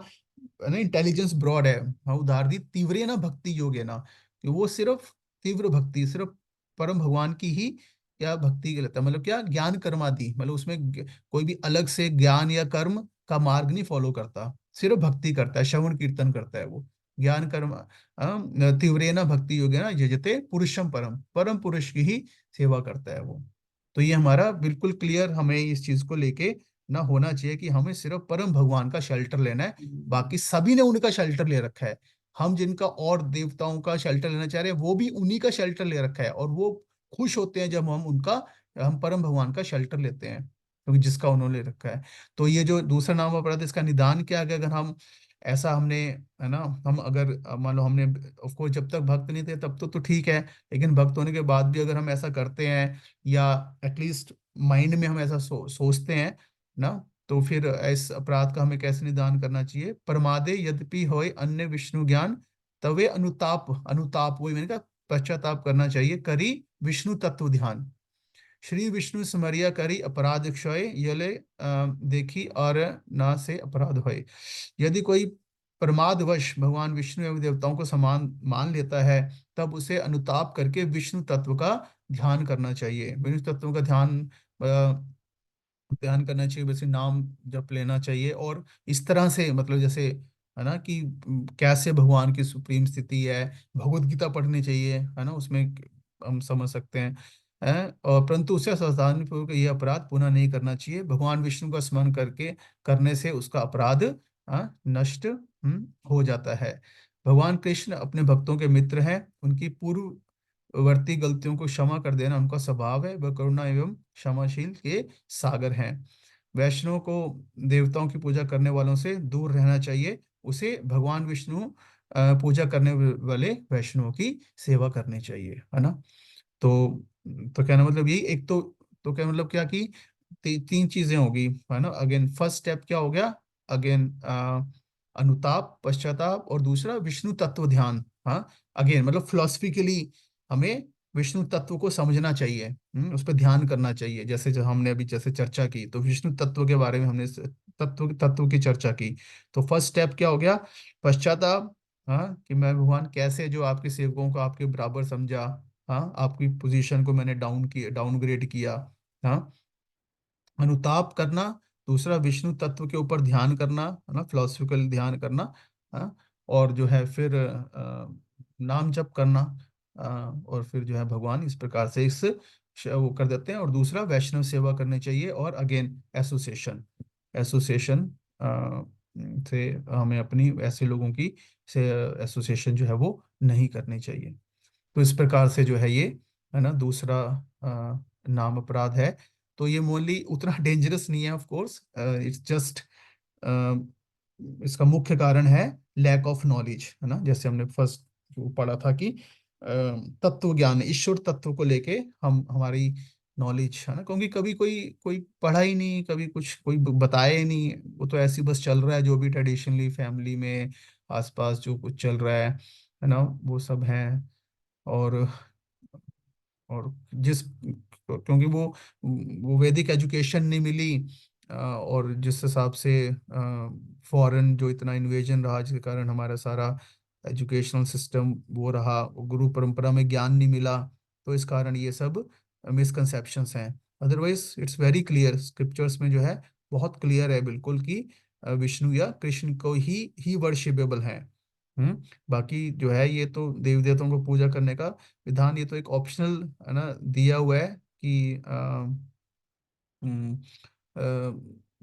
है ना इंटेलिजेंस ब्रॉड है। हाँ, उधार दी तीव्र ना भक्ति योग है ना, कि वो सिर्फ तीव्र भक्ति, सिर्फ परम भगवान की ही क्या भक्ति के लेता है, मतलब क्या ज्ञान कर्मादि, मतलब उसमें कोई भी अलग से ज्ञान या कर्म का मार्ग नहीं फॉलो करता, सिर्फ भक्ति करता है, श्रवण कीर्तन करता है वो। ज्ञान कर्म तीव्रेना भक्ति योग है ना, यजते पुरुषम परम, परम पुरुष की ही सेवा करता है वो। तो ये हमारा बिल्कुल क्लियर, हमें इस चीज को लेके ना होना चाहिए कि हमें सिर्फ परम भगवान का शेल्टर लेना है, बाकी सभी ने उनका शेल्टर ले रखा है। हम जिनका और देवताओं का शेल्टर लेना चाह रहे हैं वो भी उन्हीं का शेल्टर ले रखा है, और वो खुश होते हैं जब हम परम भगवान का शेल्टर लेते हैं, क्योंकि जिसका उन्होंने ले रखा है। तो ये जो दूसरा नाम अपराध है, इसका निदान क्या है? अगर हम ऐसा हमने, है ना, हम अगर मान लो हमने, ऑफ कोर्स जब तक भक्त नहीं थे तब तो ठीक है, लेकिन भक्त होने के बाद भी अगर हम ऐसा करते हैं, या एटलीस्ट माइंड में हम ऐसा सोचते हैं ना, तो फिर इस अपराध का हमें कैसे निदान करना चाहिए? परमादे यद्यपि होय अन्य विष्णु ज्ञान, तवे अनुताप, अनुताप वही मैंने कहा, पश्चाताप करना चाहिए, करी विष्णु तत्व ध्यान, श्री विष्णु स्मरिया करी अपराध क्षय, यले देखी और ना से अपराध होय। यदि कोई प्रमादवश भगवान विष्णु एवं देवताओं को समान मान लेता है, तब उसे अनुताप करके विष्णु तत्व का ध्यान करना चाहिए, विष्णु तत्व का ध्यान करना चाहिए, वैसे नाम जप लेना चाहिए, और इस तरह से मतलब जैसे है ना कि कैसे भगवान की सुप्रीम स्थिति है, भगवत गीता पढ़नी चाहिए, है ना, उसमें हम समझ सकते हैं। और परंतु उसे सावधानी पूर्वक यह अपराध पुनः नहीं करना चाहिए, भगवान विष्णु का स्मरण करके करने से उसका अपराध नष्ट हो जाता है। भगवान कृष्ण अपने भक्तों के मित्र हैं, उनकी पूर्ववर्ती गलतियों को क्षमा कर देना उनका स्वभाव है, वह करुणा एवं क्षमाशील के सागर हैं। वैष्णव को देवताओं की पूजा करने वालों से दूर रहना चाहिए, उसे भगवान विष्णु पूजा करने वाले वैष्णव की सेवा करनी चाहिए, है ना। तो कहना मतलब यही, एक तो क्या मतलब क्या कि तीन चीजें होगी, है ना। अगेन फर्स्ट स्टेप क्या हो गया? अगेन अनुताप, पश्चाताप, और दूसरा विष्णु तत्व ध्यान। हाँ, अगेन मतलब फिलोसफिकली हमें विष्णु तत्व को समझना चाहिए, उस पर ध्यान करना चाहिए, जैसे जो हमने अभी जैसे चर्चा की, तो विष्णु तत्व के बारे में हमने तत्व तत्व की चर्चा की। तो फर्स्ट स्टेप क्या हो गया? पश्चाताप। हाँ, कि मैं भगवान कैसे जो आपके सेवकों को आपके बराबर समझा, हाँ, आपकी पोजीशन को मैंने डाउनग्रेड किया। हाँ, अनुताप करना, दूसरा विष्णु तत्व के ऊपर ध्यान करना, है ना, फिलोसफिकल ध्यान करना। हाँ, और जो है फिर नाम जप करना, और फिर जो है भगवान इस प्रकार से इस वो कर देते हैं। और दूसरा वैष्णव सेवा करनी चाहिए, और अगेन एसोसिएशन, एसोसिएशन से हमें अपनी ऐसे लोगों की से एसोसिएशन जो है वो नहीं करनी चाहिए। तो इस प्रकार से जो है ये, है ना, दूसरा नाम अपराध है। तो ये मोनली उतना डेंजरस नहीं है, ऑफ कोर्स, इट्स जस्ट इसका मुख्य कारण है लैक ऑफ नॉलेज, है ना, जैसे हमने फर्स्ट पढ़ा था कि तत्व ज्ञान, ईश्वर तत्व को लेके हम हमारी नॉलेज, है ना, क्योंकि कभी कोई कोई पढ़ा ही नहीं, कभी कुछ कोई बताया ही नहीं, वो तो ऐसे ही बस चल रहा है, जो भी ट्रेडिशनली फैमिली में आसपास जो कुछ चल रहा है ना, वो सब है। और जिस क्योंकि वो वैदिक एजुकेशन नहीं मिली, और जिस हिसाब से फॉरेन जो इतना इन्वेजन रहा, जिसके कारण हमारा सारा एजुकेशनल सिस्टम वो रहा, वो गुरु परंपरा में ज्ञान नहीं मिला, तो इस कारण ये सब मिसकंसेप्शंस हैं। Otherwise it's very clear, scriptures में जो है बहुत क्लियर है बिल्कुल कि विष्णु या कृष्ण को ही वर्शिपेबल है। बाकी जो है ये तो देवी देवताओं को पूजा करने का विधान, ये तो एक ऑप्शनल, है ना, दिया हुआ है कि हम्म,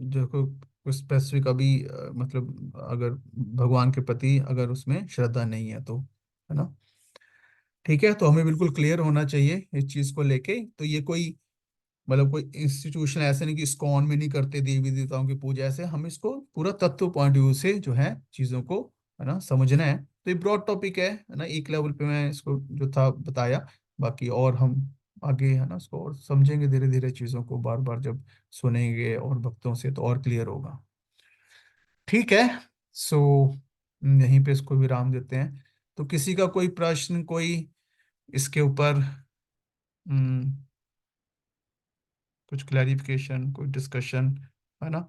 जो कोई स्पेसिफिक अभी मतलब अगर भगवान के प्रति अगर उसमें श्रद्धा नहीं है तो, है ना। ठीक है, तो हमें बिल्कुल क्लियर होना चाहिए इस चीज को लेके। तो ये कोई मतलब कोई इंस्टीट्यूशन ऐसे नहीं कि इस्कॉन में नहीं करते देवी देवताओं की पूजा, ऐसे हम इसको पूरा तत्व पॉइंट व्यू से जो है चीजों को, है ना, समझना है। तो ये ब्रॉड टॉपिक है ना, एक लेवल पे मैं इसको जो था बताया, बाकी और हम आगे, है ना, इसको और समझेंगे धीरे धीरे, चीजों को बार बार जब सुनेंगे और भक्तों से, तो और क्लियर होगा। ठीक है। सो यहीं पे इसको विराम देते हैं। तो किसी का कोई प्रश्न, कोई इसके ऊपर हम्म, कुछ क्लैरिफिकेशन, कोई डिस्कशन, है ना?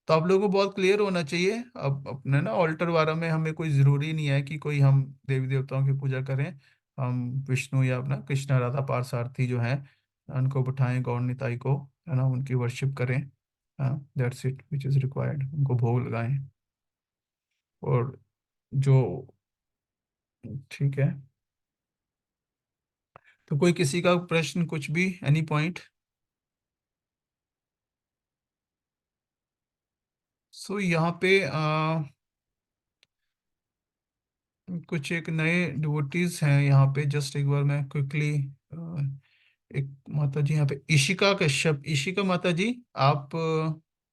तो आप लोगों को बहुत क्लियर होना चाहिए। अब अपने ना ऑल्टर वारा में हमें कोई ज़रूरी नहीं है कि कोई हम देवी देवताओं की पूजा करें। हम विष्णु या अपना कृष्णा राधा पार्थ जो हैं उनको बिठाएं, गौर निताई को, है ना, उनकी वर्शिप करें। हाँ, that's it which is required. उनको भोग लगाएं। और जो ठीक है। तो कोई किसी का प्रश्न, कुछ भी, एनी पॉइंट? सो यहाँ पे कुछ एक नए डिवोटीज हैं यहाँ पे। जस्ट एक बार मैं क्विकली, एक माता जी यहाँ पे, इशिका कश्यप। इशिका माता जी, आप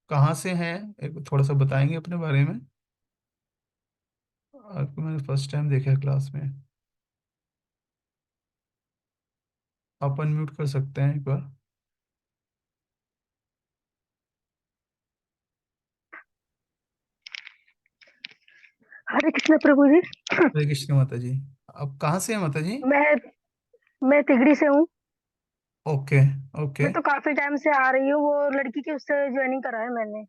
कहाँ से हैं? एक थोड़ा सा बताएंगे अपने बारे में? आपको मैंने फर्स्ट टाइम देखा है क्लास में। आप अनम्यूट कर सकते हैं एक बार। हरे कृष्ण प्रभु जी। हरे कृष्ण माता जी। आप कहाँ से हैं माता जी? मैं मैं तिगड़ी से हूँ। ओके। ओके। मैं तो काफी टाइम से आ रही हूँ, वो लड़की के उससे ज्वाइनिंग करा है मैंने।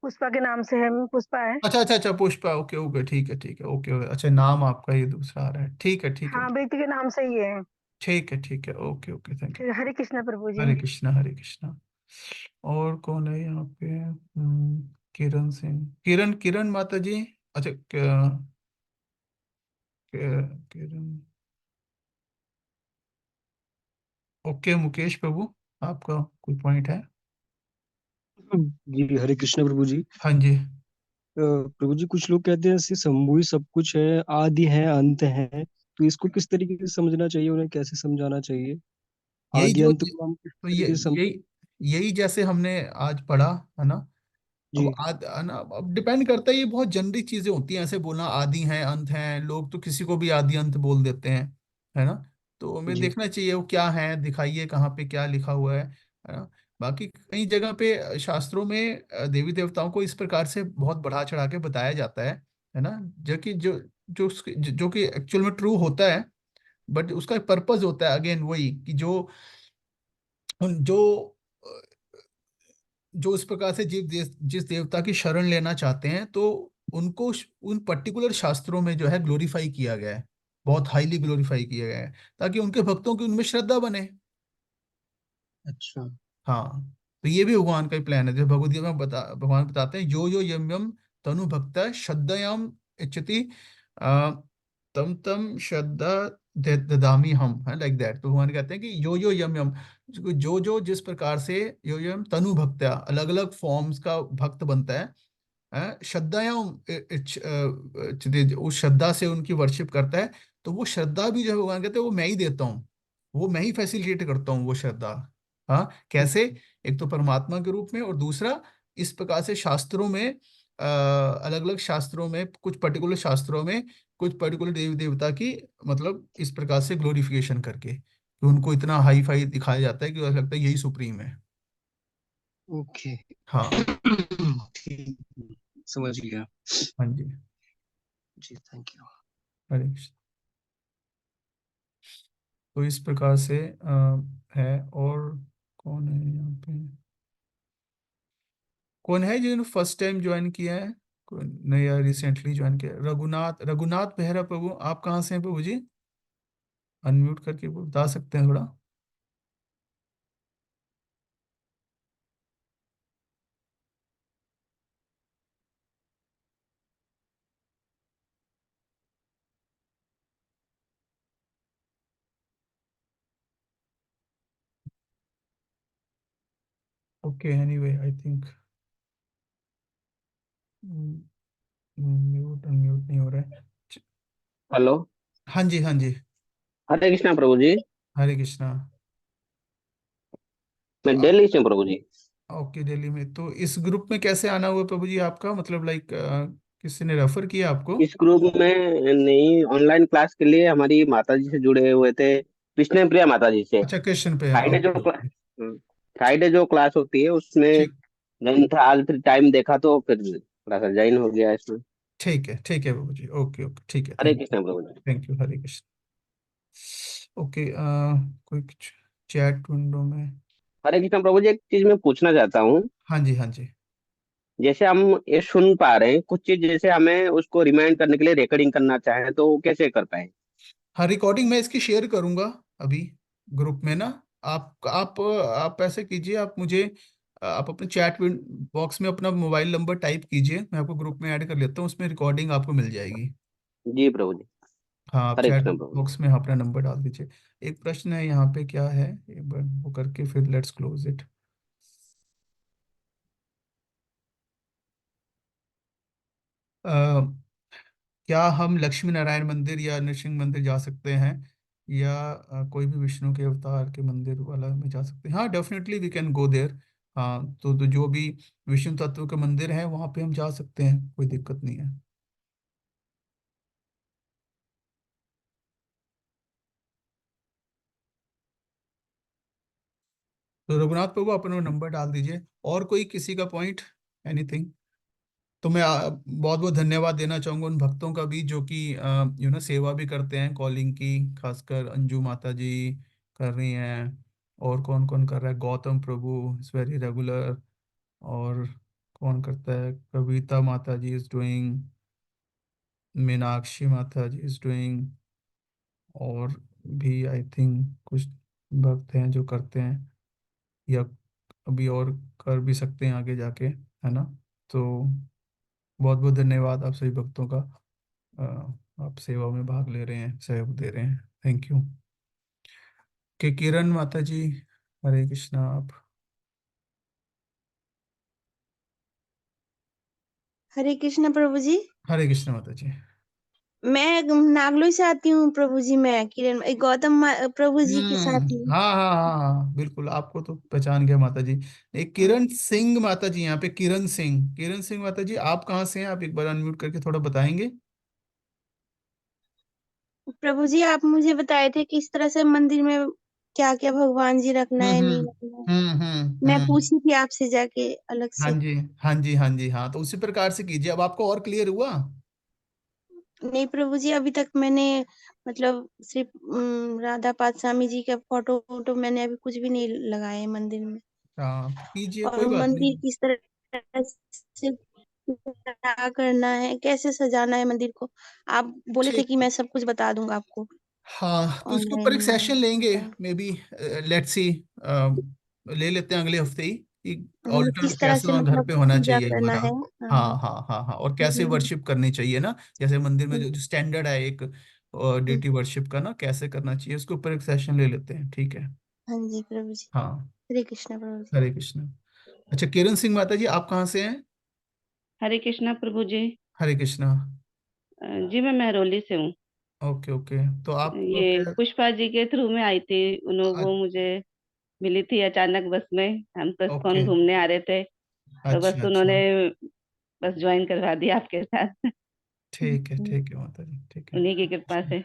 पुष्पा के नाम से है, पुष्पा है। अच्छा अच्छा अच्छा, पुष्पा। ओके ओके, ठीक है ठीक है, ओके ओके। अच्छा, नाम आपका ये दूसरा आ रहा है। ठीक है ठीक है। हाँ, बेटी के नाम से ही है। ठीक है ठीक है, ओके ओके, थैंक यू। ठीक है, हरे कृष्ण प्रभु जी। हरे कृष्णा हरे कृष्णा। और कौन है यहाँ पे? किरण सिंह। किरण, किरण माता जी। अच्छा, किरण। ओके, मुकेश प्रभु, आपका कोई पॉइंट है? जी हरे कृष्ण प्रभु जी। हाँ जी। प्रभु जी, कुछ लोग कहते हैं ऐसे शंभु ही सब कुछ है, आदि है अंत है, तो इसको किस तरीके से समझना चाहिए, उन्हें कैसे समझाना चाहिए? यही आदि जो अंत को हम किस तो ये तरीके से यही यही जैसे हमने आज पढ़ा, है ना? अब जी है ना, अब डिपेंड करता है। ये बहुत जनरिक चीजें होती हैं, ऐसे बोलना आदि हैं अंत हैं, लोग तो किसी को भी आदि अंत बोल देते हैं, है ना? तो हमें जी। देखना चाहिए वो क्या है, दिखाइए कहाँ पे क्या लिखा हुआ है ना? बाकी कई जगह पे शास्त्रों में देवी देवताओं को इस प्रकार से बहुत बढ़ा चढ़ा के बताया जाता है ना? जो कि जो कि एक्चुअल में ट्रू होता है। बट उसका एक पर्पज होता है, अगेन वही कि जो जो इस प्रकार से जिस देवता की शरण लेना चाहते हैं, तो उनको उन पर्टिकुलर शास्त्रों में जो है ग्लोरीफाई किया गया है। बहुत हाईली ग्लोरीफाई किया गया है, ताकि उनके भक्तों की उनमें श्रद्धा बने। अच्छा। हाँ। तो ये भी भगवान का ही प्लान है। जो भगवद गीता में भगवान बताते हैं, यो यो यम यम तनु भक्त श्रद्धयाम इच्छति आ, तम तम श्रद्धा ददामी हम, है लाइक दैट। तो भगवान कहते हैं कि यो यो यम यम, जो जो जिस प्रकार से यो यो यम तनु भक्त, अलग अलग फॉर्म्स का भक्त बनता है, श्रद्धायाम उस श्रद्धा से उनकी वर्शिप करता है। तो वो श्रद्धा भी जो है भगवान कहते हैं वो मैं ही देता हूँ। वो मैं ही फैसिलिटेट करता हूँ वो श्रद्धा। हाँ, कैसे? एक तो परमात्मा के रूप में, और दूसरा इस प्रकार से शास्त्रों में, अलग अलग शास्त्रों में, कुछ पर्टिकुलर शास्त्रों में, कुछ पर्टिकुलर देवी देवता की, मतलब इस प्रकार से ग्लोरिफिकेशन करके, कि उनको इतना हाई फाई दिखाया जाता है कि ऐसा लगता है यही सुप्रीम है। ओके। हाँ। ठीक, समझ गया। हाँ जी। जी थैंक यू। हरे कृष्ण। तो इस प्रकार से है। और कौन है यहाँ पे? कौन है जिन्होंने फर्स्ट टाइम ज्वाइन किया है? कौन नया रिसेंटली ज्वाइन किया? रघुनाथ, रघुनाथ बेहरा प्रभु, आप कहाँ से हैं प्रभु जी? अनम्यूट करके बता सकते हैं थोड़ा? Okay, anyway I think mute unmute नहीं हो रहा है। च- हेलो। हाँ जी हाँ जी। हरे कृष्णा प्रभु जी। हरे कृष्णा। तो मैं दिल्ली से हूँ प्रभु जी। ओके, दिल्ली में। तो इस ग्रुप में कैसे आना हुआ प्रभु जी आपका? मतलब लाइक किसी ने रेफर किया आपको? इस ग्रुप में नहीं, ऑनलाइन क्लास के लिए हमारी माता जी से जुड़े हुए थे, कृष्ण प्रिया माता जी से। अच्छा, क्वेश्चन पे है। फ्राइडे जो ओके ओके। फ्राइडे जो क्लास होती है उसमें ठीक। नहीं था, आज फिर टाइम देखा तो फिर थोड़ा सा जॉइन हो गया इसमें। ठीक है बाबू जी, ओके ओके, ठीक है, Hare thank Krishna Prabhu ji. Thank you, Hare Krishna. Okay, कोई चैट विंडो में। हरे कृष्ण प्रभु जी, एक चीज मैं पूछना चाहता हूँ। हाँ जी, हाँ जी। जैसे हम ये सुन पा रहे हैं कुछ चीज, जैसे हमें उसको रिमाइंड करने के लिए रिकॉर्डिंग करना चाहे तो वो कैसे कर पाए? हाँ, रिकॉर्डिंग मैं इसकी शेयर करूंगा अभी ग्रुप में ना। आप ऐसे कीजिए, आप मुझे आप अपने चैट बॉक्स में अपना मोबाइल नंबर टाइप कीजिए, मैं आपको ग्रुप में ऐड कर लेता हूँ, उसमें रिकॉर्डिंग आपको मिल जाएगी। जी प्रभु जी। हाँ, आप हरे चैट कृष्ण प्रभु जी। बॉक्स में अपना नंबर डाल दीजिए। एक प्रश्न है यहाँ पे, क्या है, एक बार वो करके फिर लेट्स क्लोज इट। क्या हम लक्ष्मी नारायण मंदिर या नृसिंह मंदिर जा सकते हैं, या कोई भी विष्णु के अवतार के मंदिर वाला में जा सकते हैं? हाँ, definitely we can go there. हाँ, तो जो भी विष्णु तत्व के मंदिर है वहाँ पे हम जा सकते हैं, कोई दिक्कत नहीं है। तो रघुनाथ प्रभु अपना नंबर डाल दीजिए। और कोई किसी का पॉइंट, एनीथिंग? तो मैं बहुत बहुत धन्यवाद देना चाहूंगा उन भक्तों का भी जो कि सेवा भी करते हैं कॉलिंग की, खासकर अंजू माता जी कर रही हैं। और कौन कौन कर रहा है, गौतम प्रभु इज वेरी रेगुलर। और कौन करता है, कविता माता जी इज डूइंग, मीनाक्षी माता जी इज डूइंग। और भी आई थिंक कुछ भक्त हैं जो करते हैं, या अभी और कर भी सकते हैं आगे जाके, है ना? तो बहुत बहुत धन्यवाद आप सभी भक्तों का। आप सेवा में भाग ले रहे हैं, सहयोग दे रहे हैं, थैंक यू। के किरण माता जी, हरे कृष्णा आप। हरे कृष्ण प्रभु जी। हरे कृष्ण माता जी। मैं नागलोई से आती हूँ प्रभु जी। मैं किरण प्रभु जी के साथ हूँ। हाँ हाँ हाँ हाँ, बिल्कुल आपको तो पहचान गया माता जी। एक हाँ। किरण सिंह माता जी, यहाँ पे किरण सिंह माता जी, आप कहाँ से हैं? आप एक बार अनम्यूट करके थोड़ा बताएंगे? प्रभु जी आप मुझे बताए थे किस तरह से मंदिर में क्या क्या भगवान जी रखना है नहीं रखना है। मैं हम्म। पूछी थी आपसे जाके अलग हाँ से। जी, हाँ जी, हाँ जी, हाँ, तो उसी प्रकार से कीजिए। अब आपको और क्लियर हुआ? नहीं प्रभु जी अभी तक मैंने मतलब सिर्फ राधा पाद स्वामी जी का फोटो वोटो मैंने अभी कुछ भी नहीं लगाया है मंदिर में। हाँ, तो कीजिए, और कोई बात नहीं। मंदिर किस तरह से क्या करना है कैसे सजाना है मंदिर को आप बोले थे ठीक। कि मैं सब कुछ बता दूंगा आपको हाँ, तो इसके ऊपर ऑनलाइन एक में सेशन लेंगे, क्या मे बी, लेट्स सी, ले लेते हैं अगले हफ्ते ही कि मतलब ऑल्टर किस तरह कैसा से वहाँ घर मतलब पे होना पूजा चाहिए करना हमारा। है। हाँ हाँ। हाँ हाँ हाँ, और कैसे हम्म, वर्शिप करनी चाहिए ना, जैसे मंदिर में हम्म, जो स्टैंडर्ड है एक हम्म। डेटी वर्शिप का ना, कैसे करना चाहिए, उसके ऊपर एक सेशन ले लेते हैं, ठीक है? हाँ जी प्रभु जी। हाँ। हरे कृष्णा प्रभु जी। हरे कृष्ण। अच्छा, किरण सिंह माता जी, आप कहाँ से हैं? हरे कृष्णा प्रभु जी। हरे कृष्णा। जी मैं महरौली से हूँ। ओके ओके, तो आप ये क्या? पुष्पा जी के थ्रू में आई थी। अ- वो मुझे मिली थी अचानक बस में। हम तो ओके। इस्कॉन घूमने आ रहे थे, तो बस अच्छा उन्होंने अच्छा, बस ज्वाइन करवा दिया आपके साथ। ठीक है माता जी, ठीक है। उन्हीं की कृपा से।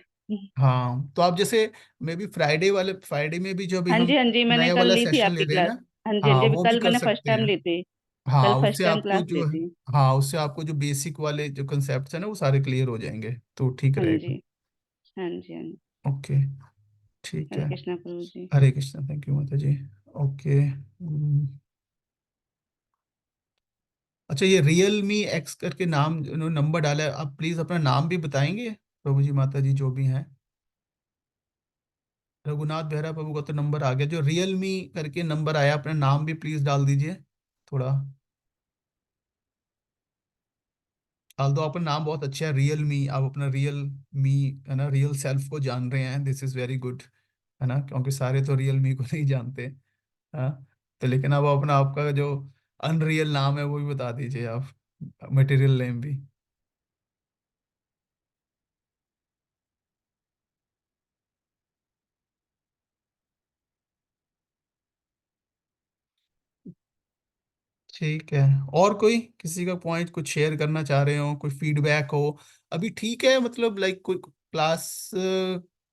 हाँ, तो आप जैसे मे बी फ्राइडे में भी जो अभी हम हाँ जी मैंने नया कल वाला ली थी सेशन ले आपकी रहे हैं क्लास। ना, हाँ हाँ जी अभी वो भी कल कर मैंने फर्स्ट सकते टाइम हैं। ली थी। हाँ, कल फर्स्ट उससे टाइम आपको क्लास जो ली थी। हाँ, उससे आपको जो बेसिक वाले जो कंसेप्ट है ना वो सारे क्लियर हो जाएंगे, तो ठीक हाँ रहेगा। जी। हाँ जी हाँ जी। ओके, ठीक हरे है। कृष्णा प्रभु जी। हरे कृष्णा, थैंक यू माता जी। ओके। अच्छा, ये रियल मी एक्स करके नाम उन्होंने नंबर डाला है, आप प्लीज अपना नाम भी बताएंगे प्रभु जी माता जी जो भी हैं? रघुनाथ बेहरा प्रभु का तो नंबर आ गया, जो रियल मी करके नंबर आया अपना नाम भी प्लीज डाल दीजिए थोड़ा। दो आपका नाम बहुत अच्छा है, रियल मी, आप अपना रियल मी, है ना, रियल सेल्फ को जान रहे हैं, दिस इज वेरी गुड, है ना, क्योंकि सारे तो रियल मी को नहीं जानते। हाँ, तो लेकिन अब अपना आपका जो अनरियल नाम है वो भी बता दीजिए आप, मटेरियल नेम भी। ठीक है। और कोई किसी का पॉइंट कुछ शेयर करना चाह रहे हो, कोई फीडबैक हो? अभी ठीक है, मतलब लाइक कोई क्लास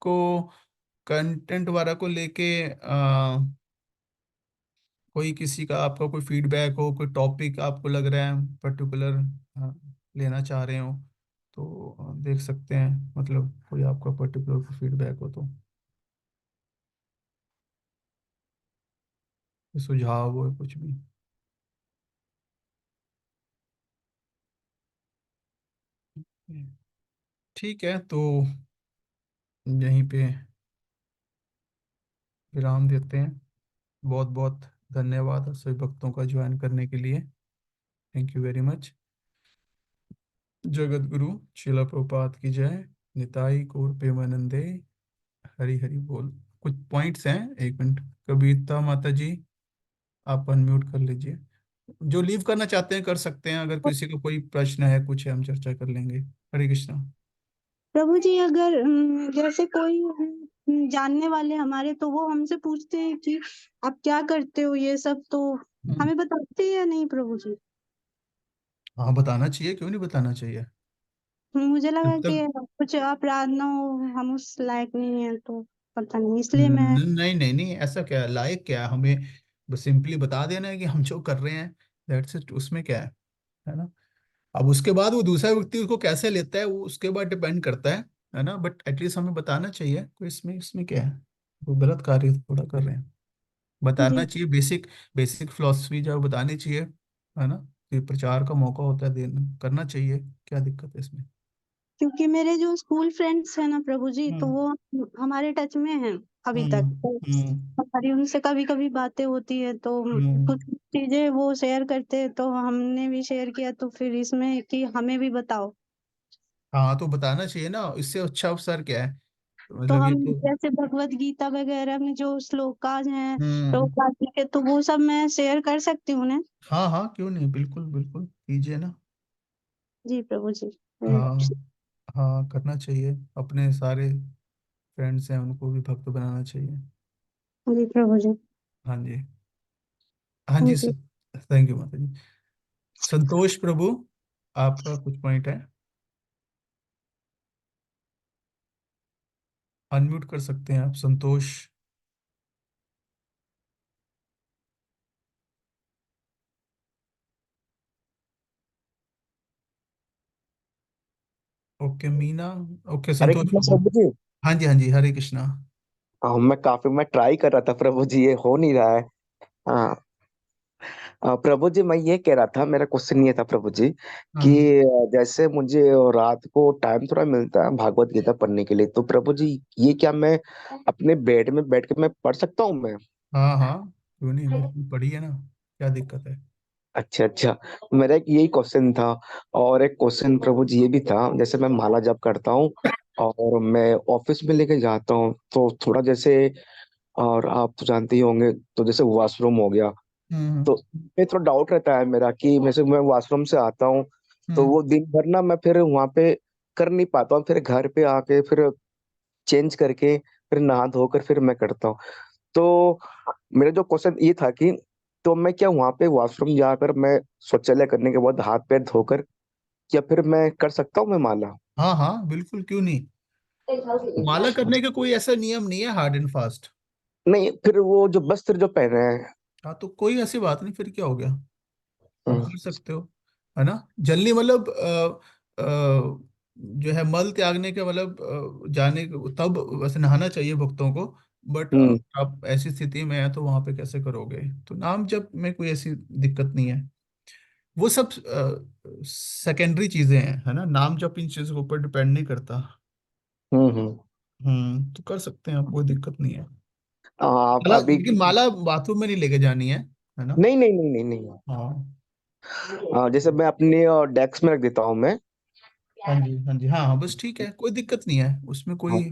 को कंटेंट वगैरह को लेके कोई किसी का आपका कोई फीडबैक हो, कोई टॉपिक आपको लग रहा है पर्टिकुलर लेना चाह रहे हो, तो देख सकते हैं, मतलब कोई आपका पर्टिकुलर फीडबैक हो तो, कोई सुझाव हो कुछ भी। ठीक है, तो यहीं पे विराम देते हैं। बहुत बहुत धन्यवाद सभी भक्तों का ज्वाइन करने के लिए। Thank you very much. Jagat Guru शिला प्रभुपाद की जय। निताई गौर प्रेमानंदे। हरि हरि बोल। कुछ पॉइंट्स हैं, एक मिनट। कविता माता जी, आप अनम्यूट कर लीजिए। जो लीव करना चाहते हैं कर सकते हैं, अगर किसी का कोई प्रश्न है कुछ है, हम चर्चा कर लेंगे। हरे कृष्णा। प्रभु जी, अगर जैसे कोई जानने वाले हमारे, तो वो हमसे पूछते हैं कि आप क्या करते हो ये सब, तो हमें बताते हैं या नहीं प्रभु जी? हाँ, बताना चाहिए, क्यों नहीं बताना चाहिए। मुझे जब लगा कि तक कुछ अपराध ना हो, हम उस लायक नहीं है, तो पता नहीं, इसलिए मैं। नहीं नहीं नहीं, ऐसा क्या है, लायक क्या है, हमें बस सिंपली बता देना है कि हम जो कर रहे हैं, दैट्स इट, उसमें क्या है ना। अब उसके बाद वो दूसरा व्यक्ति उसको कैसे लेता है, वो उसके बाद डिपेंड करता है ना, बट एटलीस्ट हमें बताना चाहिए। कोई इसमें इसमें क्या है, वो गलत कार्य थोड़ा कर रहे हैं। बताना जी, चाहिए, बेसिक बेसिक फिलोसफी जो है वो बतानी चाहिए, है ना। ये प्रचार का मौका होता है, देना करना चाहिए, क्या दिक्कत है इसमें। क्योंकि मेरे जो स्कूल फ्रेंड्स हैं ना प्रभु जी, तो हम्म वो हमारे टच में हैं अभी तक, हम्म तो हम्म हमारी उनसे कभी कभी बातें होती है, तो हम्म। कुछ चीजें वो शेयर करते हैं, तो हमने भी शेयर किया, तो फिर इसमें कि हमें भी बताओ। हाँ, तो बताना चाहिए ना, इससे अच्छा अवसर क्या है, तो तो मतलब ये हम तो। जैसे भगवत गीता वगैरह में जो श्लोकाज हैं हम्म। प्रभुपाद जी के, तो वो सब मैं शेयर कर सकती हूँ उन्हें। हाँ हाँ, क्यों नहीं, बिल्कुल बिल्कुल कीजिए ना। जी प्रभु जी। हाँ हाँ, करना चाहिए, अपने सारे फ्रेंड्स हैं उनको भी भक्त बनाना चाहिए। जी प्रभु जी। हाँ जी। हाँ जी, थैंक यू। थैंक यू माता जी। संतोष प्रभु, आपका कुछ पॉइंट है, अनम्यूट कर सकते हैं आप, संतोष। ओके मीना। ओके, हरे संतोष कृष्ण प्रभु। प्रभु जी। हाँ जी हाँ जी, हरे कृष्णा। मैं ट्राई कर रहा था प्रभु जी, ये हो नहीं रहा है। हाँ। प्रभु जी, मैं ये कह रहा था, मेरा क्वेश्चन ये था प्रभु जी कि हाँ जैसे मुझे रात को टाइम थोड़ा मिलता है भागवत गीता पढ़ने के लिए, तो प्रभु जी ये क्या मैं अपने बेड में बैठ के मैं पढ़ सकता हूँ मैं? हाँ हाँ, क्यों नहीं, बिल्कुल पढ़िए ना, क्या दिक्कत है। अच्छा अच्छा। मेरा एक यही क्वेश्चन था। और एक क्वेश्चन प्रभु जी ये भी था, जैसे मैं माला जप करता हूँ और मैं ऑफिस में लेके जाता हूँ, तो थोड़ा जैसे, और आप तो जानते ही होंगे, तो जैसे वॉशरूम हो गया, हम्म तो ये थोड़ा डाउट रहता है मेरा कि जैसे मैं वॉशरूम से आता हूँ, तो हम्म। वो दिन भर ना मैं फिर वहां पे कर नहीं पाता हूँ, फिर घर पे आके फिर चेंज करके फिर नहा धोकर फिर मैं करता हूँ। तो मेरा जो क्वेश्चन ये था कि तो मैं क्या वहां पे वॉशरूम जाकर मैं शौचालय करने के बाद हाथ पैर धोकर क्या फिर मैं कर सकता हूँ मैं माला? हाँ हाँ, बिल्कुल, क्यों नहीं। माला करने का कोई ऐसा नियम नहीं है हार्ड एंड फास्ट। नहीं, फिर वो जो वस्त्र जो पहने हैं। हाँ, तो कोई ऐसी बात नहीं, फिर क्या हो गया, आप हम्म कर सकते हो, है ना। जल्दी मतलब जो है मल त्यागने के मतलब जाने तब वैसे नहाना चाहिए भक्तों को, बट हम्म आप ऐसी स्थिति में है तो वहां पे कैसे करोगे, तो नाम जप में कोई ऐसी दिक्कत नहीं है। वो सब सेकेंडरी चीजें हैं, है ना, नाम जप इन चीजों के ऊपर डिपेंड नहीं करता। हम्म। तो कर सकते हैं आप, कोई दिक्कत नहीं है। आप माला, अभी। लेकिन माला बाथरूम में नहीं लेके जानी है ना। नहीं नहीं नहीं नहीं नहीं। हाँ जैसे मैं अपने डेस्क में रख देता हूँ मैं। हाँ जी हाँ जी, हाँ हाँ, बस ठीक है, कोई दिक्कत नहीं है उसमें हाँ, कोई।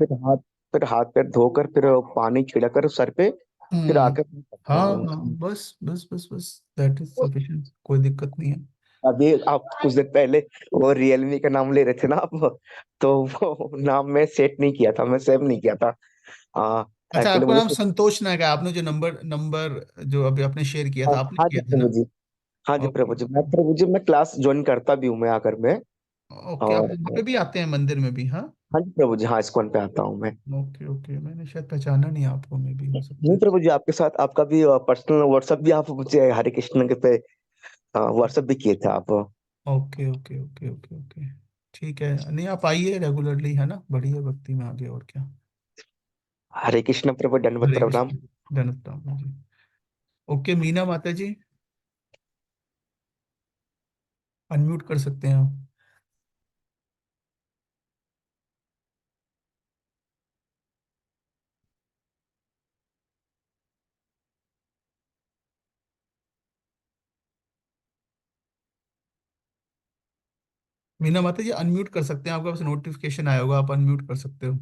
फिर हाथ पैर धोकर फिर पानी छिड़कर सर पे फिर हम्म। आकर करता हाँ हूँ। हाँ, बस बस बस बस, दैट इज सफिशिएंट, कोई दिक्कत नहीं है। अभी आप कुछ देर पहले वो रियलमी का नाम ले रहे थे ना आप, तो वो नाम मैं सेट नहीं किया था, मैं सेव नहीं किया था। हाँ। अच्छा, एक्चुअली आपका नाम मुझे। संतोष नायक है, आपने जो नंबर नंबर जो अभी आपने शेयर किया हाँ था, आपने हाँ जी किया था प्रभु ना। जी। हाँ जी ओके प्रभु जी, ओके। मैं क्लास ज्वाइन करता भी हूँ मैं आकर में। ओके, आप और वहाँ पे भी आते हैं मंदिर में भी, हाँ। हाँ जी प्रभु जी, हाँ इस्कॉन पे आता हूँ मैं। ओके ओके, मैंने शायद पहचाना नहीं आपको, में भी हो सकता नहीं है। प्रभु जी, आपके साथ आपका भी पर्सनल व्हाट्सएप भी आप मुझे हरे कृष्ण के पे व्हाट्सएप भी किए थे आप। Okay okay okay okay okay, ठीक है। नहीं, आप आइए रेगुलरली, है ना, बढ़िया भक्ति में आगे, और क्या। हरे कृष्ण प्रभु, दंडवत हरे प्रणाम। कृष्ण, धन्यवाद जी। ओके, मीना माता जी, अनम्यूट कर सकते हैं आप। मीना माता जी, अनम्यूट कर सकते हैं, आपका बस नोटिफिकेशन आया होगा, आप अनम्यूट कर सकते हो।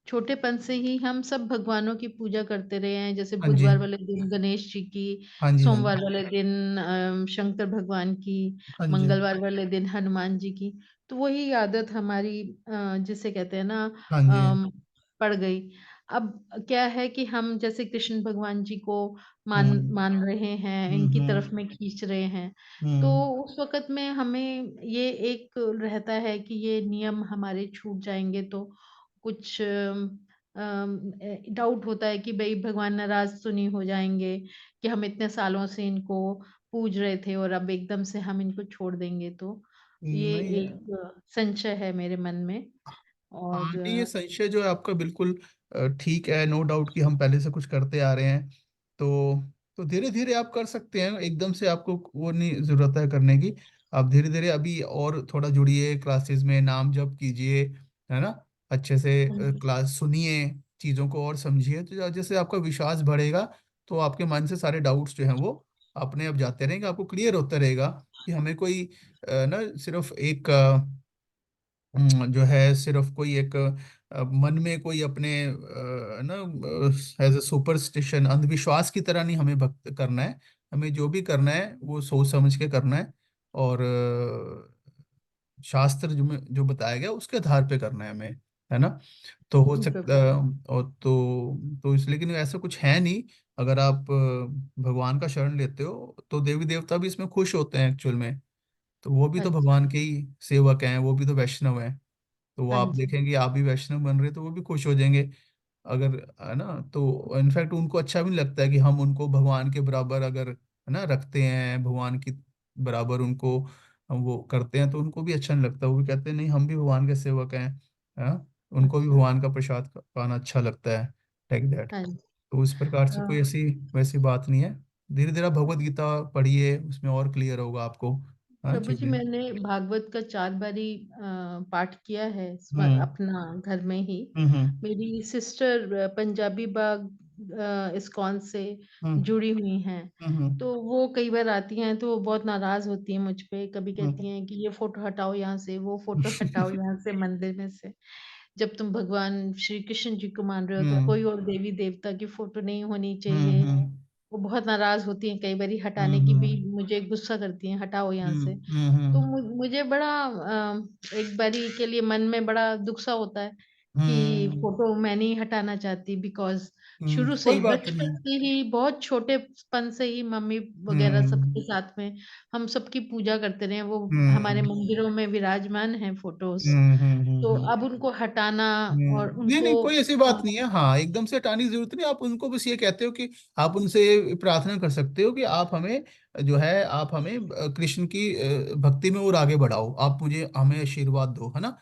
छोटेपन से ही हम सब भगवानों की पूजा करते रहे हैं, जैसे हाँ जी, बुधवार वाले दिन गणेश जी की, हाँ जी, हाँ सोमवार जी, वाले दिन शंकर भगवान की, हाँ जी, मंगलवार वाले दिन हनुमान जी की। तो वही आदत हमारी जिसे कहते हैं ना हाँ जी। पड़ गई। अब क्या है कि हम जैसे कृष्ण भगवान जी को मान हम्म मान रहे हैं, इनकी तरफ में खींच रहे हैं। तो हम्म उस वक्त में हमें ये एक रहता है कि ये नियम हमारे छूट जाएंगे तो कुछ डाउट होता है कि भाई भगवान नाराज तो नहीं हो जाएंगे कि हम इतने सालों से इनको पूज रहे थे और अब एकदम से हम इनको छोड़ देंगे। तो ये नहीं, एक संशय है मेरे मन में। हाँ और नहीं, ये संशय जो है आपका बिल्कुल ठीक है, नो डाउट कि हम पहले से कुछ करते आ रहे हैं। तो धीरे धीरे आप कर सकते हैं, एकदम से आपको वो नहीं जरूरत है करने की। आप धीरे धीरे अभी और थोड़ा जुड़िए क्लासेस में, नाम जप कीजिए, है ना, अच्छे से क्लास सुनिए, चीज़ों को और समझिए, तो जैसे आपका विश्वास बढ़ेगा, तो आपके मन से सारे डाउट्स जो हैं वो अपने आप जाते रहेंगे, आपको क्लियर होता रहेगा कि हमें कोई ना सिर्फ एक जो है सिर्फ कोई एक मन में कोई अपने ना एज ए सुपरस्टिशन, अंधविश्वास की तरह नहीं हमें भक्त करना है। हमें जो भी करना है वो सोच समझ के करना है, और शास्त्र जो बताया गया उसके आधार पे करना है हमें, है ना। तो हो सकता प्रभु और तो इस, लेकिन ऐसा कुछ है नहीं। अगर आप भगवान का शरण लेते हो तो देवी देवता भी इसमें खुश होते हैं एक्चुअल में। तो वो भी तो अच्छा। भगवान के ही सेवक हैं, वो भी तो वैष्णव हैं। तो वो हाँ आप जी। देखेंगे आप भी वैष्णव बन रहे तो वो भी खुश हो जाएंगे। अगर, है ना, तो इनफैक्ट उनको अच्छा भी नहीं लगता है कि हम उनको भगवान के बराबर अगर, है ना, रखते हैं, भगवान की बराबर उनको हम वो करते हैं, तो उनको भी अच्छा नहीं लगता। वो भी कहते हैं नहीं, हम भी भगवान के सेवक हैं। हाँ, उनको भी अच्छा। भगवान का प्रसाद पाना अच्छा लगता है, लाइक दैट। हाँ जी। तो इस प्रकार से कोई अ, ऐसी वैसी बात नहीं है। धीरे धीरे आप भगवत गीता पढ़िए, उसमें और क्लियर होगा आपको, हाँ, प्रभु जी चीजें। मैंने भागवत का 4 बारी पाठ किया है हम्म अपना घर में ही। हम्म मेरी सिस्टर पंजाबी बाग इस्कॉन से हम्म जुड़ी हुई हैं। हम्म तो वो कई बार आती हैं तो वो बहुत नाराज होती हैं मुझ पे, कभी हम्म कहती हैं कि ये फोटो हटाओ यहाँ से, वो फोटो हटाओ हम्म यहाँ से मंदिर में से। जब तुम भगवान श्री कृष्ण जी को मान रहे हो तो हम्म कोई और देवी देवता की फोटो नहीं होनी हम्म चाहिए। हम्म वो बहुत नाराज होती हैं, कई बारी हटाने की भी हम्म मुझे गुस्सा करती हैं, हटाओ यहाँ हम्म से। तो हम्म मुझे बड़ा एक बारी के लिए मन में बड़ा दुख सा होता है कि हम्म फोटो मैं नहीं हटाना चाहती, बिकॉज शुरू से कोई ही बात बचपन नहीं। से ही बहुत छोटेपन से ही मम्मी वगैरह सबके हम्म साथ में हम सबकी पूजा करते रहे हैं। वो हमारे हम्म मंदिरों में विराजमान है फोटोज। तो हम्म। अब उनको हटाना और नहीं उनको नहीं, कोई ऐसी बात नहीं है, हाँ, एकदम से हटाने की जरूरत नहीं। आप उनको बस ये कहते हो कि आप उनसे प्रार्थना कर सकते हो कि आप हमें जो है, आप हमें कृष्ण की भक्ति में और आगे बढ़ाओ, आप मुझे हमें आशीर्वाद दो, है ना।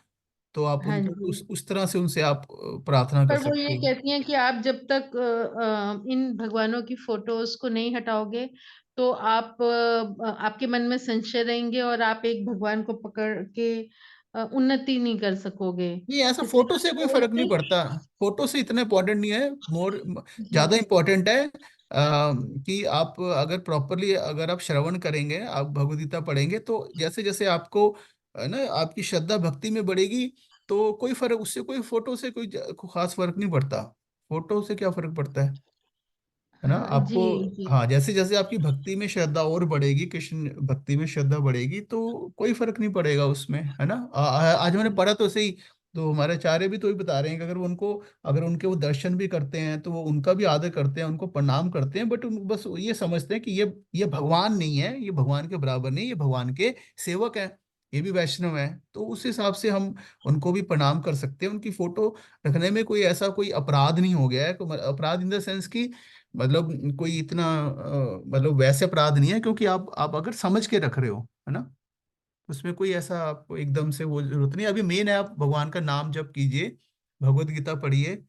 तो आप हाँ उनको जी। उस तरह से उनसे आप प्रार्थना कर पर वो सकते ये हो। कहती हैं कि आप जब तक इन भगवानों की फोटोज को नहीं हटाओगे तो आप आपके मन में संशय रहेंगे और आप एक भगवान को पकड़ के उन्नति नहीं कर सकोगे। नहीं, ऐसा इसलिए फोटो से कोई थोड़ी फर्क नहीं सी। पड़ता। फोटो से इतना इम्पोर्टेंट नहीं है, मोर जी। ज्यादा इम्पोर्टेंट है कि आप अगर प्रॉपरली, अगर आप श्रवण करेंगे, आप भगवदगीता पढ़ेंगे, तो जैसे जैसे आपको ना आपकी श्रद्धा भक्ति में बढ़ेगी, तो कोई फर्क उससे, कोई फोटो से कोई खास फर्क नहीं पड़ता। फोटो से क्या फर्क पड़ता है ना हाँ जी। आपको। जी। हाँ, जैसे जैसे आपकी भक्ति में श्रद्धा और बढ़ेगी, कृष्ण भक्ति में श्रद्धा बढ़ेगी, तो कोई फर्क नहीं पड़ेगा उसमें, है ना। आज मैंने पढ़ा तो सही, तो हमारे आचार्य भी तो ही बता रहे हैं कि अगर वो उनको, अगर उनके वो दर्शन भी करते हैं तो वो उनका भी आदर करते हैं, उनको प्रणाम करते हैं, बट उन बस ये समझते हैं कि ये भगवान नहीं है, ये भगवान के बराबर नहीं, ये भगवान के सेवक हैं। ये भी वैष्णव है, तो उस हिसाब से हम उनको भी प्रणाम कर सकते हैं। उनकी फोटो रखने में कोई ऐसा कोई अपराध नहीं हो गया है, अपराध इन द सेंस की मतलब कोई इतना मतलब वैसे अपराध नहीं है, क्योंकि आप अगर समझ के रख रहे हो, है ना, उसमें कोई ऐसा आपको एकदम से वो जरूरत नहीं। अभी मेन है आप भगवान का नाम जप कीजिए, भगवत गीता पढ़िए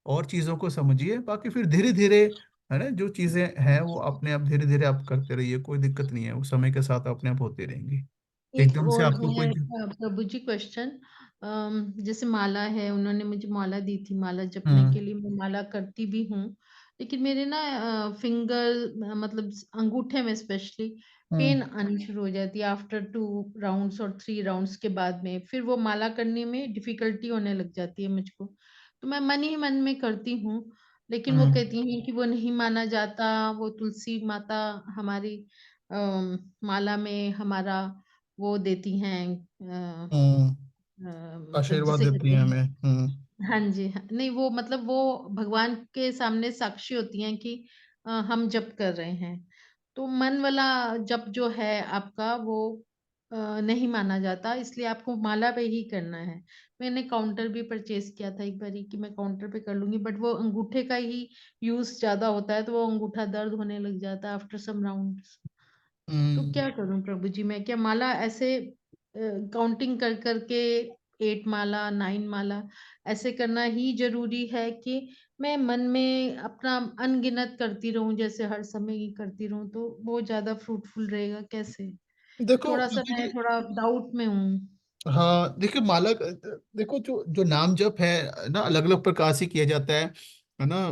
और चीजों को समझिए, बाकी फिर धीरे धीरे, है ना, जो चीजें हैं वो अपने आप धीरे धीरे आप करते रहिए, कोई दिक्कत नहीं है, वो समय के साथ अपने आप होती रहेंगी। एक एकदम से और आपको कोई है प्रभु जी क्वेश्चन। जैसे माला है, उन्होंने मुझे माला दी थी, माला जपने हम्म के लिए मैं माला करती भी हूँ, लेकिन मेरे ना फिंगर मतलब अंगूठे में स्पेशली हम्म पेन आनी शुरू हो जाती है आफ्टर 2 राउंड्स और 3 राउंड्स के बाद में, फिर वो माला करने में डिफिकल्टी होने लग जाती है मुझको। तो मैं मन ही मन में करती हूँ, लेकिन वो हम्म कहती हैं कि वो नहीं माना जाता, वो तुलसी माता हमारी माला में हमारा वो देती हैं, हम्म मतलब आशीर्वाद जिसे देती कहते हैं हैं, हमें। हम्म हाँ जी, हाँ, नहीं वो मतलब वो भगवान के सामने साक्षी होती हैं कि हम जप कर रहे हैं। तो मन वाला जप जो है आपका वो नहीं माना जाता, इसलिए आपको माला पे ही करना है। मैंने काउंटर भी परचेज किया था एक बारी कि मैं काउंटर पे कर लूंगी, बट वो अंगूठे का ही यूज ज्यादा होता है, तो वो अंगूठा दर्द होने लग जाता है आफ्टर सम राउंड्स। तो हम्म। क्या करूं प्रभु जी, मैं क्या माला ऐसे काउंटिंग कर करके 8 माला 9 माला ऐसे करना ही जरूरी है कि मैं मन में अपना अनगिनत करती रहूं, जैसे हर समय ही करती रहूं, तो वो ज्यादा फ्रूटफुल रहेगा कैसे? देखो थोड़ा सा मैं देखिए, थोड़ा डाउट में हूँ। हाँ देखिए माला देखो, जो जो नाम जप है ना, अलग अलग प्रकार से किया जाता है ना,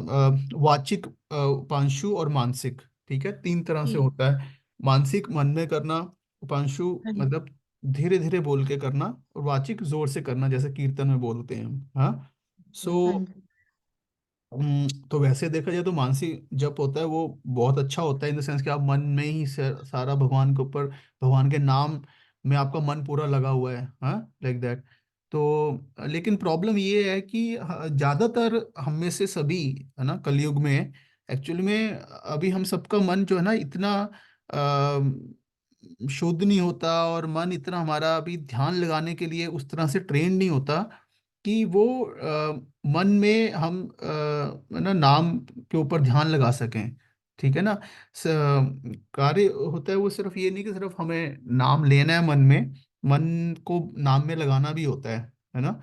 वाचिक, उपांशु और मानसिक। ठीक है, तीन तरह से जी। होता है। मानसिक मन में करना, उपांशु हाँ जी। मतलब धीरे धीरे बोल के करना, और वाचिक जोर से करना, जैसे कीर्तन में बोलते हैं हम। हाँ, हाँ सो जी। तो वैसे देखा जाए तो मानसिक जप होता है वो बहुत अच्छा होता है, इन द सेंस कि आप मन में ही सारा भगवान के ऊपर, भगवान के नाम में आपका मन पूरा लगा हुआ है, हाँ, लाइक दैट। तो लेकिन प्रॉब्लम ये है कि ज्यादातर हम में से सभी, है ना, कलयुग में एक्चुअली में अभी हम सबका मन जो है ना इतना शुद्ध नहीं होता, और मन इतना हमारा अभी ध्यान लगाने के लिए उस तरह से ट्रेन नहीं होता कि वो मन में हम ना नाम के ऊपर ध्यान लगा सकें। ठीक है ना, कार्य होता है वो सिर्फ ये नहीं कि सिर्फ हमें नाम लेना है मन में, मन को नाम में लगाना भी होता है ना,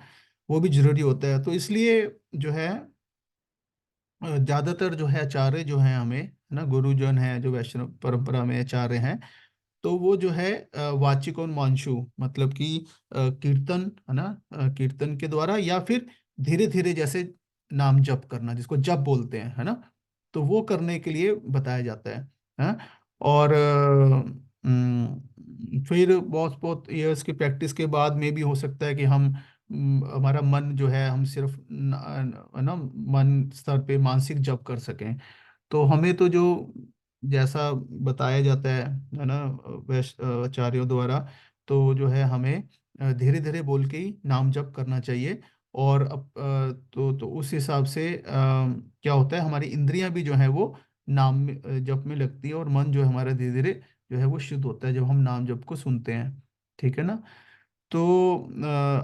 वो भी जरूरी होता है। तो इसलिए जो है ज्यादातर जो है आचार्य जो है हमें, है ना, गुरुजन है जो वैष्णव परंपरा में आचार्य हैं, तो वो जो है वाचिक और मानसु, मतलब कि कीर्तन, है ना, कीर्तन के द्वारा या फिर धीरे धीरे जैसे नाम जप करना, जिसको जप बोलते हैं, है ना, तो वो करने के लिए बताया जाता है। और फिर बहुत बहुत ईयर्स की प्रैक्टिस के बाद में भी हो सकता है कि हम हमारा मन जो है हम सिर्फ है ना मन स्तर पे मानसिक जप कर सकें। तो हमें तो जो जैसा बताया जाता है ना, आचार्यों द्वारा, तो जो है हमें धीरे धीरे बोल के ही नाम जप करना चाहिए। और अब तो उस हिसाब से क्या होता है, हमारी इंद्रियां भी जो है वो नाम जप में लगती है, और मन जो है हमारा धीरे धीरे जो है वो शुद्ध होता है जब हम नाम जप को सुनते हैं। ठीक है ना। तो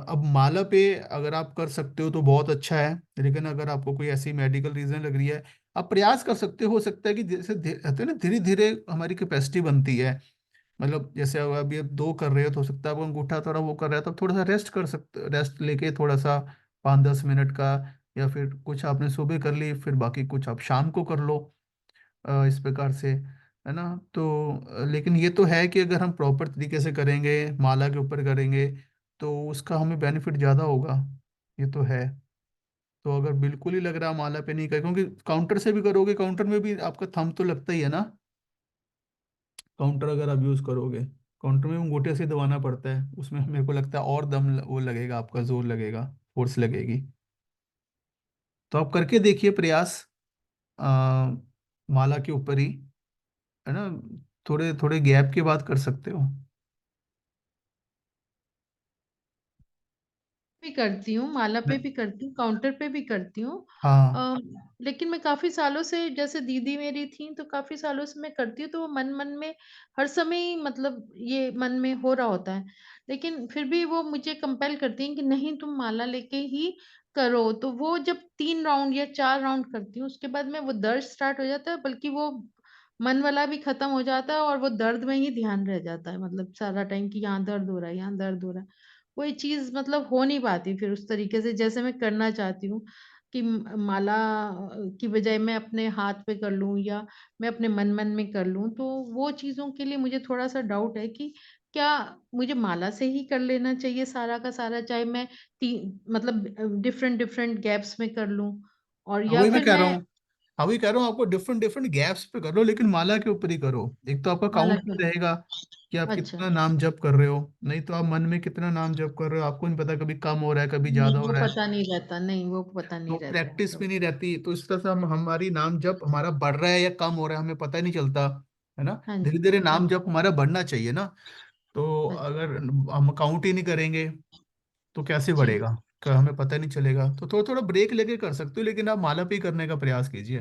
अब माला पे अगर आप कर सकते हो तो बहुत अच्छा है, लेकिन अगर आपको कोई ऐसी मेडिकल रीजन लग रही है, आप प्रयास कर सकते हो सकता है कि जैसे कहते हैं ना धीरे धीरे हमारी कैपेसिटी बनती है। मतलब जैसे अभी आप 2 कर रहे हो तो हो सकता है आपको अंगूठा थोड़ा वो कर रहा है, तो थोड़ा सा रेस्ट कर सकते, रेस्ट लेके थोड़ा सा 5-10 मिनट का, या फिर कुछ आपने सुबह कर ली, फिर बाकी कुछ आप शाम को कर लो, इस प्रकार से, है ना। तो लेकिन ये तो है कि अगर हम प्रॉपर तरीके से करेंगे, माला के ऊपर करेंगे, तो उसका हमें बेनिफिट ज़्यादा होगा, ये तो है। तो अगर बिल्कुल ही लग रहा है माला पे नहीं कर, क्योंकि काउंटर से भी करोगे, काउंटर में भी आपका थंब तो लगता ही है ना, काउंटर अगर आप यूज़ करोगे, काउंटर में अंगूठे से दबाना पड़ता है, उसमें मेरे को लगता है और दम वो लगेगा, आपका जोर लगेगा, फोर्स लगेगी। तो आप करके देखिए प्रयास, आ, माला के ऊपर ही, है ना, थोड़े थोड़े गैप के बाद कर सकते हो। भी करती हूँ, माला पे भी करती हूँ, काउंटर पे भी करती हूँ। हाँ। अ, लेकिन मैं काफी सालों से, जैसे दीदी मेरी थी तो काफी सालों से मैं करती हूँ, तो वो मन मन में हर समय ही मतलब ये मन में हो रहा होता है। लेकिन फिर भी वो मुझे कंपेल करती हैं कि नहीं तुम माला लेके ही करो। तो वो जब 3 राउंड या 4 राउंड करती हूँ उसके बाद में वो दर्द स्टार्ट हो जाता है, बल्कि वो मन वाला भी खत्म हो जाता है और वो दर्द में ही ध्यान रह जाता है, मतलब सारा टाइम कि यहाँ दर्द हो रहा है, यहाँ दर्द हो रहा है। कोई चीज मतलब हो नहीं पाती फिर उस तरीके से जैसे मैं करना चाहती हूँ, कि माला की बजाय मैं अपने हाथ पे कर लूं या मैं अपने मन मन में कर लूं। तो वो चीजों के लिए मुझे थोड़ा सा डाउट है कि क्या मुझे माला से ही कर लेना चाहिए सारा का सारा, चाहे मैं मतलब डिफरेंट डिफरेंट गैप्स में कर लूं, और हाँ या वही मैं फिर कह रहा मैं हूँ। हाँ वही कह रहा हूँ, आपको डिफरेंट डिफरेंट गैप्स पे कर लो, लेकिन माला के ऊपर ही करो। एक तो आपका माला काउंट कर। भी रहेगा कि आप अच्छा। कितना नाम जप कर रहे हो, नहीं तो आप मन में कितना नाम जप कर रहे हो आपको नहीं पता, कभी कम हो रहा है कभी नहीं ज्यादा हो वो रहा है। पता नहीं रहता, नहीं वो पता तो नहीं रहता है प्रैक्टिस भी तो। नहीं रहती, तो इस तरह से हम हमारी नाम जप हमारा बढ़ रहा है या कम हो रहा है हमें पता ही नहीं चलता, है ना। हाँ धीरे जी। धीरे हाँ नाम जी। जप हमारा बढ़ना चाहिए ना। तो अच्छा। अगर हम काउंट ही नहीं करेंगे तो कैसे ठीक। बढ़ेगा, हमें पता नहीं चलेगा। तो थोड़ा थोड़ा ब्रेक लेके कर सकते हो, लेकिन आप माला पे ही करने का प्रयास कीजिए।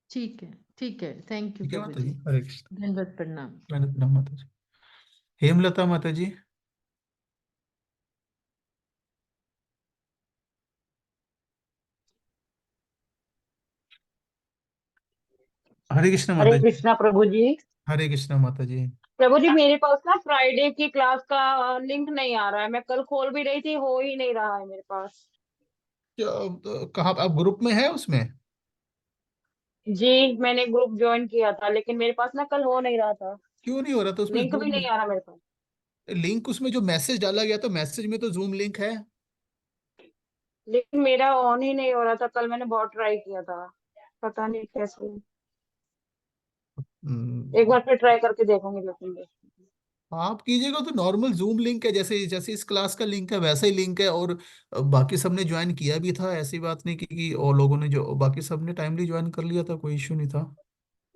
ठीक है। ठीक है, थैंक यू ठीक है प्रभु माता जी, जी। हरे कृष्ण। दंडवत प्रणाम। मैंने प्रणाम माता जी। हेमलता माता जी। हरे कृष्ण हरे माता जी। कृष्णा प्रभु जी। हरे कृष्ण माता जी। प्रभु जी मेरे पास ना फ्राइडे की क्लास का लिंक नहीं आ रहा है। मैं कल खोल भी रही थी, हो ही नहीं रहा है मेरे पास। कहाँ आप ग्रुप में है उसमें? जी मैंने ग्रुप ज्वाइन किया था, लेकिन मेरे पास ना कल हो नहीं रहा था। क्यों नहीं हो रहा था उसमें लिंक भी जूम? नहीं आ रहा मेरे पास। लिंक उसमें जो मैसेज डाला गया था, मैसेज में तो जूम लिंक है। लेकिन मेरा ऑन ही नहीं हो रहा था। कल मैंने बहुत ट्राई किया था, पता नहीं कैसे। एक हम्म, बार फिर ट्राई करके देखूंगी लेकिन। आप कीजिएगा तो नॉर्मल जूम लिंक है, जैसे जैसे इस क्लास का लिंक है वैसा ही लिंक है। और बाकी सबने ज्वाइन किया भी था, ऐसी बात नहीं कि और लोगों ने जो बाकी सबने टाइमली ज्वाइन कर लिया था, कोई इश्यू नहीं था।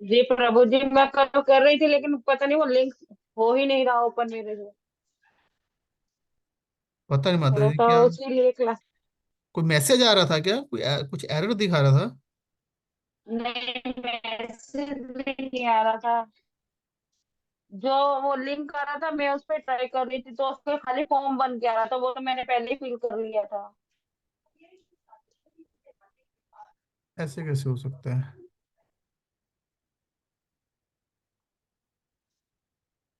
जी प्रभु जी मैं कल कर रही थी, लेकिन पता नहीं वो लिंक हो ही नहीं रहा ओपन मेरे से। पता नहीं माता थोड़ा जी सा क्या, उसी क्लास। कोई मैसेज आ रहा था क्या, कोई कुछ एरर दिखा रहा था? नहीं मैसेज भी नहीं आ रहा था। जो वो लिंक आ रहा था मैं उस पर ट्राई कर रही थी, तो उस पर खाली फॉर्म बन के आ रहा था। वो तो मैंने पहले ही फिल कर लिया था। ऐसे कैसे हो सकता है?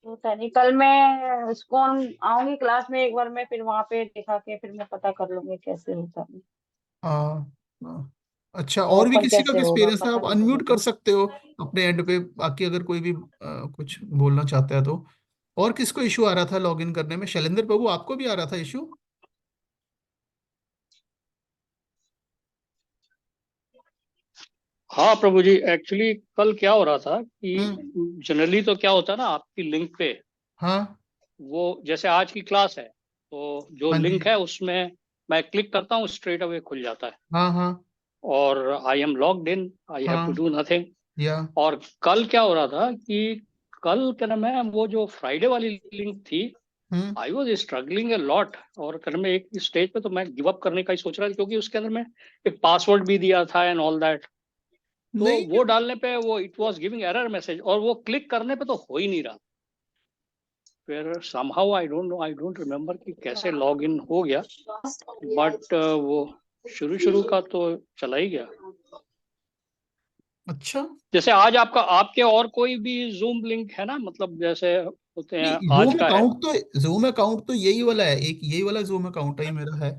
तो नहीं, कल मैं इसको आऊंगी क्लास में एक बार। मैं फिर वहां पे दिखा के फिर मैं पता कर लूंगी कैसे होता है, आ, आ, अच्छा, और भी ओपन किसी का कैसे होगा एक्सपीरियंस है पता आप नहीं अनम्यूट चलेगा। कर सकते हो अपने एंड पे, बाकी अगर कोई भी कुछ बोलना चाहता है तो। और किसको इशू आ रहा था लॉगिन करने में? शैलेंद्र प्रभु आपको भी आ रहा था इशू? हाँ प्रभु जी, एक्चुअली कल क्या हो रहा था हम्म। कि जनरली तो क्या होता है ना, आपकी लिंक पे हाँ। वो जैसे आज की क्लास है तो जो हाँ जी। लिंक है उसमें मैं क्लिक करता हूँ स्ट्रेट अवे खुल जाता है हाँ हाँ। और I am logged in, I have to हाँ। Do nothing. या। और कल क्या हो रहा था कि कल क्या नाम है, वो जो फ्राइडे वाली लिंक थी, hmm. I was struggling a lot. और क्या नाम है, एक स्टेज पे तो मैं गिव अप करने का ही सोच रहा था, क्योंकि उसके अंदर मैं एक पासवर्ड भी दिया था एंड ऑल दैट। तो नहीं। वो डालने पे वो it was giving error message, और वो क्लिक करने पे तो हो ही नहीं रहा। फिर समहाउ आई डोंट रिमेम्बर कि कैसे लॉग इन हो गया, बट वो शुरू शुरू का तो चला ही गया। अच्छा। जैसे आज आपका आपके और कोई भी जूम लिंक है ना, मतलब जैसे होते हैं नहीं, आज जूम का है। अकाउंट तो जूम अकाउंट तो यही वाला है, एक यही वाला जूम अकाउंट ही मेरा है।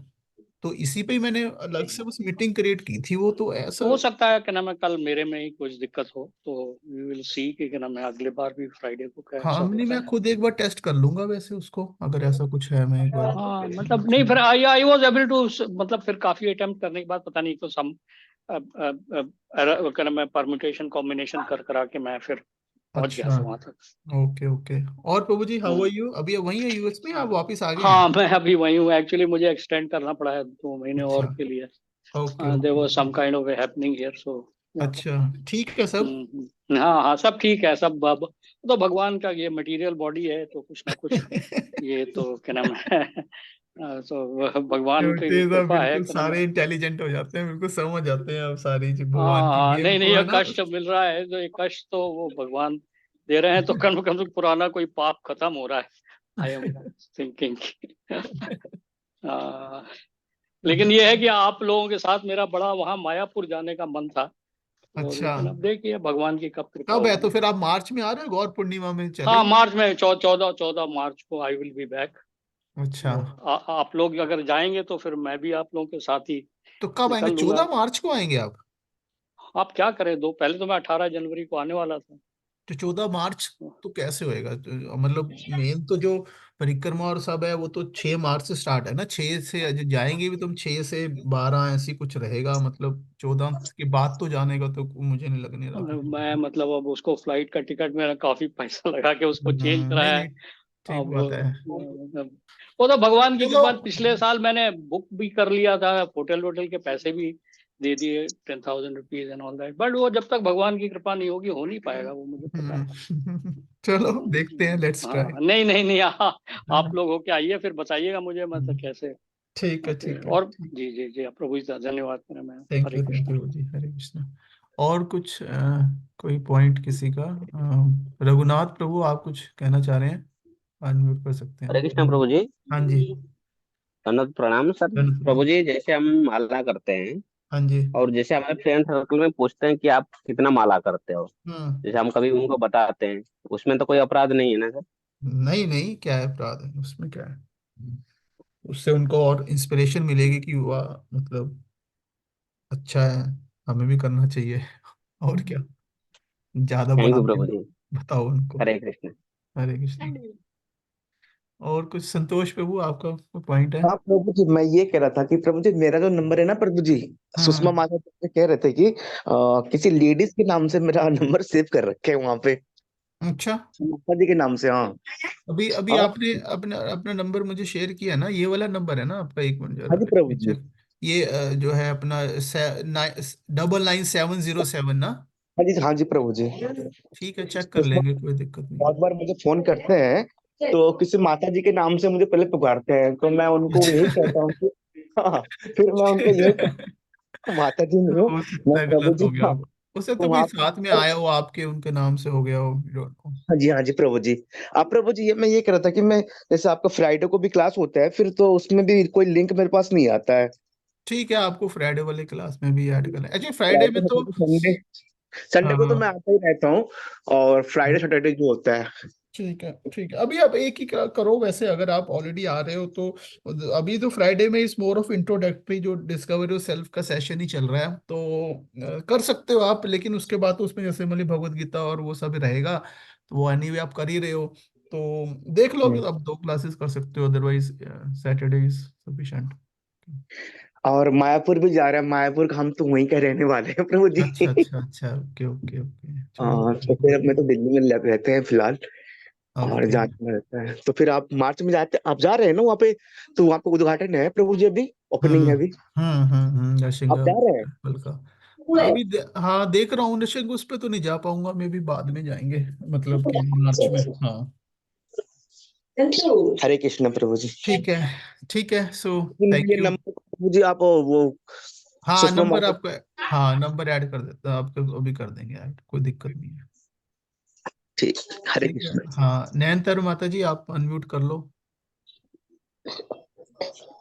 तो इसी पे ही मैंने अलग से बस मीटिंग क्रिएट की थी, वो तो ऐसा। तो हो सकता है कि नाम है कल मेरे में ही कुछ दिक्कत हो, तो वी विल सी कि क्या नाम है अगले बार भी फ्राइडे को हाँ कैसा नहीं, होता मैं है। खुद एक बार टेस्ट कर लूंगा वैसे उसको, अगर ऐसा कुछ है मैं एक बार हाँ मतलब नहीं, फिर आई वाज एबल टू, मतलब फिर काफी अटेम्प्ट करने के बाद पता नहीं तो सम क्या नाम है परम्यूटेशन कॉम्बिनेशन कर करा के मैं फिर पहुंच गया अच्छा। था वहां तक। Okay okay. और प्रभु जी, हाउ आर हम्म। यू? अभी वहीं है यूएस में, आप वापस आ गए हैं? हाँ मैं अभी वही हूँ। एक्चुअली मुझे एक्सटेंड करना पड़ा है 2 महीने अच्छा। और के लिए। Okay there okay was okay. Some kind of happening here so. अच्छा, ठीक है सब। हाँ हाँ सब ठीक है सब। तो भगवान का ये मटेरियल बॉडी है तो कुछ ना कुछ ये तो क्या नाम है भगवान की बेटे सब कृपा है बिल्कुल क्या नाम है। सारे इंटेलिजेंट हो जाते हैं, बिल्कुल समझ जाते हैं अब सारी चीज, हाँ भगवान की हाँ गेम नहीं नहीं, को, ये है ना। कष्ट मिल रहा है तो ये कष्ट तो वो भगवान दे रहे हैं, तो कम से कम पुराना कोई पाप खत्म हो रहा है। I am thinking. लेकिन ये है कि आप लोगों के साथ मेरा बड़ा वहाँ मायापुर जाने का मन था, तो अच्छा, लेकिन अब देखिए भगवान की कब कृपा कब है? तो होगी। फिर आप मार्च में आ रहे हो? गौर पूर्णिमा में हाँ, चलेंगे। मार्च में 14 मार्च को आई विल बी बैक। अच्छा, आप लोग अगर जाएंगे तो फिर मैं भी आप लोगों के साथ ही तो कब आएंगे? निकल लूंगा। 14 मार्च को आएंगे आप? आप क्या करें, दो पहले तो मैं 18 जनवरी को आने वाला था। तो 14 मार्च तो कैसे होएगा? तो मतलब मेन तो जो परिक्रमा और सब है वो तो 6 मार्च से स्टार्ट है ना। 6 से जो जाएंगे भी तुम, 6 से 12 ऐसी कुछ रहेगा, मतलब 14 के बाद तो जाने का तो मुझे नहीं लगने रहा। मैं मतलब अब उसको फ्लाइट का टिकट मेरा काफी पैसा लगा के उसको चेंज नहीं कराया है। नहीं, ठीक अब बात है। वो तो भगवान की चलो, कृपा, पिछले साल मैंने बुक भी कर लिया था, होटल वोटल के पैसे भी दे दिए, 10,000 rupees and all that, but वो जब तक भगवान की कृपा नहीं होगी हो नहीं पाएगा, वो मुझे पता है। चलो देखते हैं, लेट्स ट्राई। हाँ, नहीं नहीं नहीं, आप लोग होके आइए फिर बताइएगा मुझे मतलब कैसे। ठीक है, ओके, ठीक है। और जी जी जी, प्रभु जी धन्यवाद मेरा ma'am. Thank Hare you, thank Krishna. You जी, हरे कृष्णा। और कुछ कोई पॉइंट किसी का? रघुनाथ प्रभु, आप कुछ कहना चाह रहे हैं? अनम्यूट कर सकते हरे कृष्णा हैं। प्रभु जी। हाँ जी। अनंत प्रणाम सर। धन्यवाद प्रभु प्रणाम। जी, जैसे हम माला करते हैं हाँ जी। और जैसे हमारे फ्रेंड सर्कल में पूछते हैं कि आप कितना माला करते हो, हम्म। जैसे हम कभी उनको बताते हैं, उसमें तो कोई अपराध नहीं है ना सर? नहीं नहीं, क्या है अपराध है उसमें? क्या है? उससे उनको और इंस्पिरेशन मिलेगी कि वाह, मतलब अच्छा है, हमें भी करना चाहिए। और क्या, ज्यादा थैंक बढ़ा यू के प्रभु जी। बताओ उनको। हरे कृष्ण। हरे कृष्ण। और कुछ संतोष प्रभु, आपका पॉइंट है? हाँ प्रभु जी, मैं ये कह रहा था कि प्रभु जी मेरा जो नंबर है ना प्रभु जी, सुषमा हाँ। माता जी कह रहे थे कि किसी लेडीज के नाम से मेरा नंबर सेव कर रखे हैं वहां पे, अच्छा, माता जी के नाम से। हाँ। अभी अभी और आपने अपना अपना नंबर मुझे शेयर किया ना, ये वाला नंबर है ना आपका? एक मिनट हाँ जरा जी let प्रभु me जी। check। ये जो है अपना 999707 ना? हाँ जी, हाँ जी प्रभु जी। ठीक है, चेक कर सुषमा लेंगे, कोई दिक्कत नहीं बहुत बार मुझे फोन करते हैं तो किसी माता जी के नाम से मुझे पहले पुकारते हैं, तो मैं उनको यही कहता हूँ कि हाँ, फिर मैं उनको यही कहता है। हूँ, माता जी नहीं हूँ, हो मैं सकता है प्रभु गलत जी हो गया हाँ। हो, हो सकता है तुम कोई आप साथ में आया हो आपके, उनके नाम से हो गया हो, we don't know। हाँ जी प्रभु जी। आप प्रभु जी, ये मैं ये कह रहा था कि मैं, जैसे आपका फ्राइडे को भी क्लास होता है, फिर तो उसमें भी कोई लिंक मेरे पास नहीं आता है। ठीक है, आपको फ्राइडे वाले क्लास में भी ऐड कर लें। एक्चुअली फ्राइडे में फ्राइडे तो सैटरडे संडे, संडे को तो हाँ, मैं आता ही रहता हूँ, और फ्राइडे सैटरडे जो होता है। ठीक है, ठीक है। अभी आप एक ही करो वैसे, अगर आप ऑलरेडी आ रहे हो तो। अभी तो फ्राइडे में इस मोर ऑफ इंट्रोडक्टरी जो डिस्कवरी ऑफ सेल्फ का सेशन ही चल रहा है, तो कर सकते हो आप। लेकिन उसके बाद तो उसमें जैसे मतलब भगवत गीता और वो सब रहेगा, तो वो एनीवे आप कर ही रहे हो, तो देख लो कि आप 2 क्लासेस कर सकते हो, अदरवाइज सैटरडे इज सफिशिएंट। और मायापुर भी जा रहे हैं, मायापुर का हम तो वहीं का रहने वाले हैं प्रभु जी। अच्छा अच्छा अच्छा, ओके ओके ओके, चलो। हाँ, तो फिर अब मैं तो दिल्ली में रहते हैं फिलहाल, और ओके। जाना रहता है। तो फिर आप मार्च में जाते, आप जा रहे हैं ना वहाँ पे? तो वहाँ पे उद्घाटन है प्रभु जी, अभी ओपनिंग है अभी, नरसिंह आप जा रहे हैं? टेम्पल का। हाँ, देख रहा हूँ नरसिंह, उस पे तो नहीं जा पाऊंगा, मे भी बाद में जाएंगे, मतलब कि अच्छा मार्च में। अच्छा। हाँ, हरे कृष्ण प्रभु जी। ठीक है, ठीक है, सो ये थैंक यू। नंबर प्रभु जी आप वो हाँ, सुषमा नंबर माता। आपका, हाँ नंबर ऐड कर देता, आपको अभी कर देंगे ऐड, कोई दिक्कत नहीं है। ठीक, हरे ठीक है। कृष्ण। हाँ, नयनतारा माता जी, आप अनम्यूट कर लो।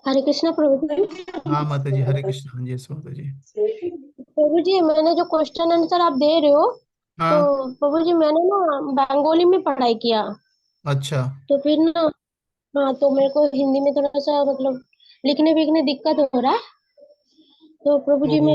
हरे कृष्णा प्रभु जी। हाँ माता जी, हरे कृष्ण। हाँ जी, यस माता जी। प्रभु जी, मैंने जो क्वेश्चन आंसर आप दे रहे हो, तो हाँ। प्रभु जी मैंने ना बंगाली में पढ़ाई किया, अच्छा। तो फिर ना, हाँ, तो मेरे को हिंदी में थोड़ा सा मतलब लिखने विखने दिक्कत हो रहा है, तो प्रभु जी तो मैं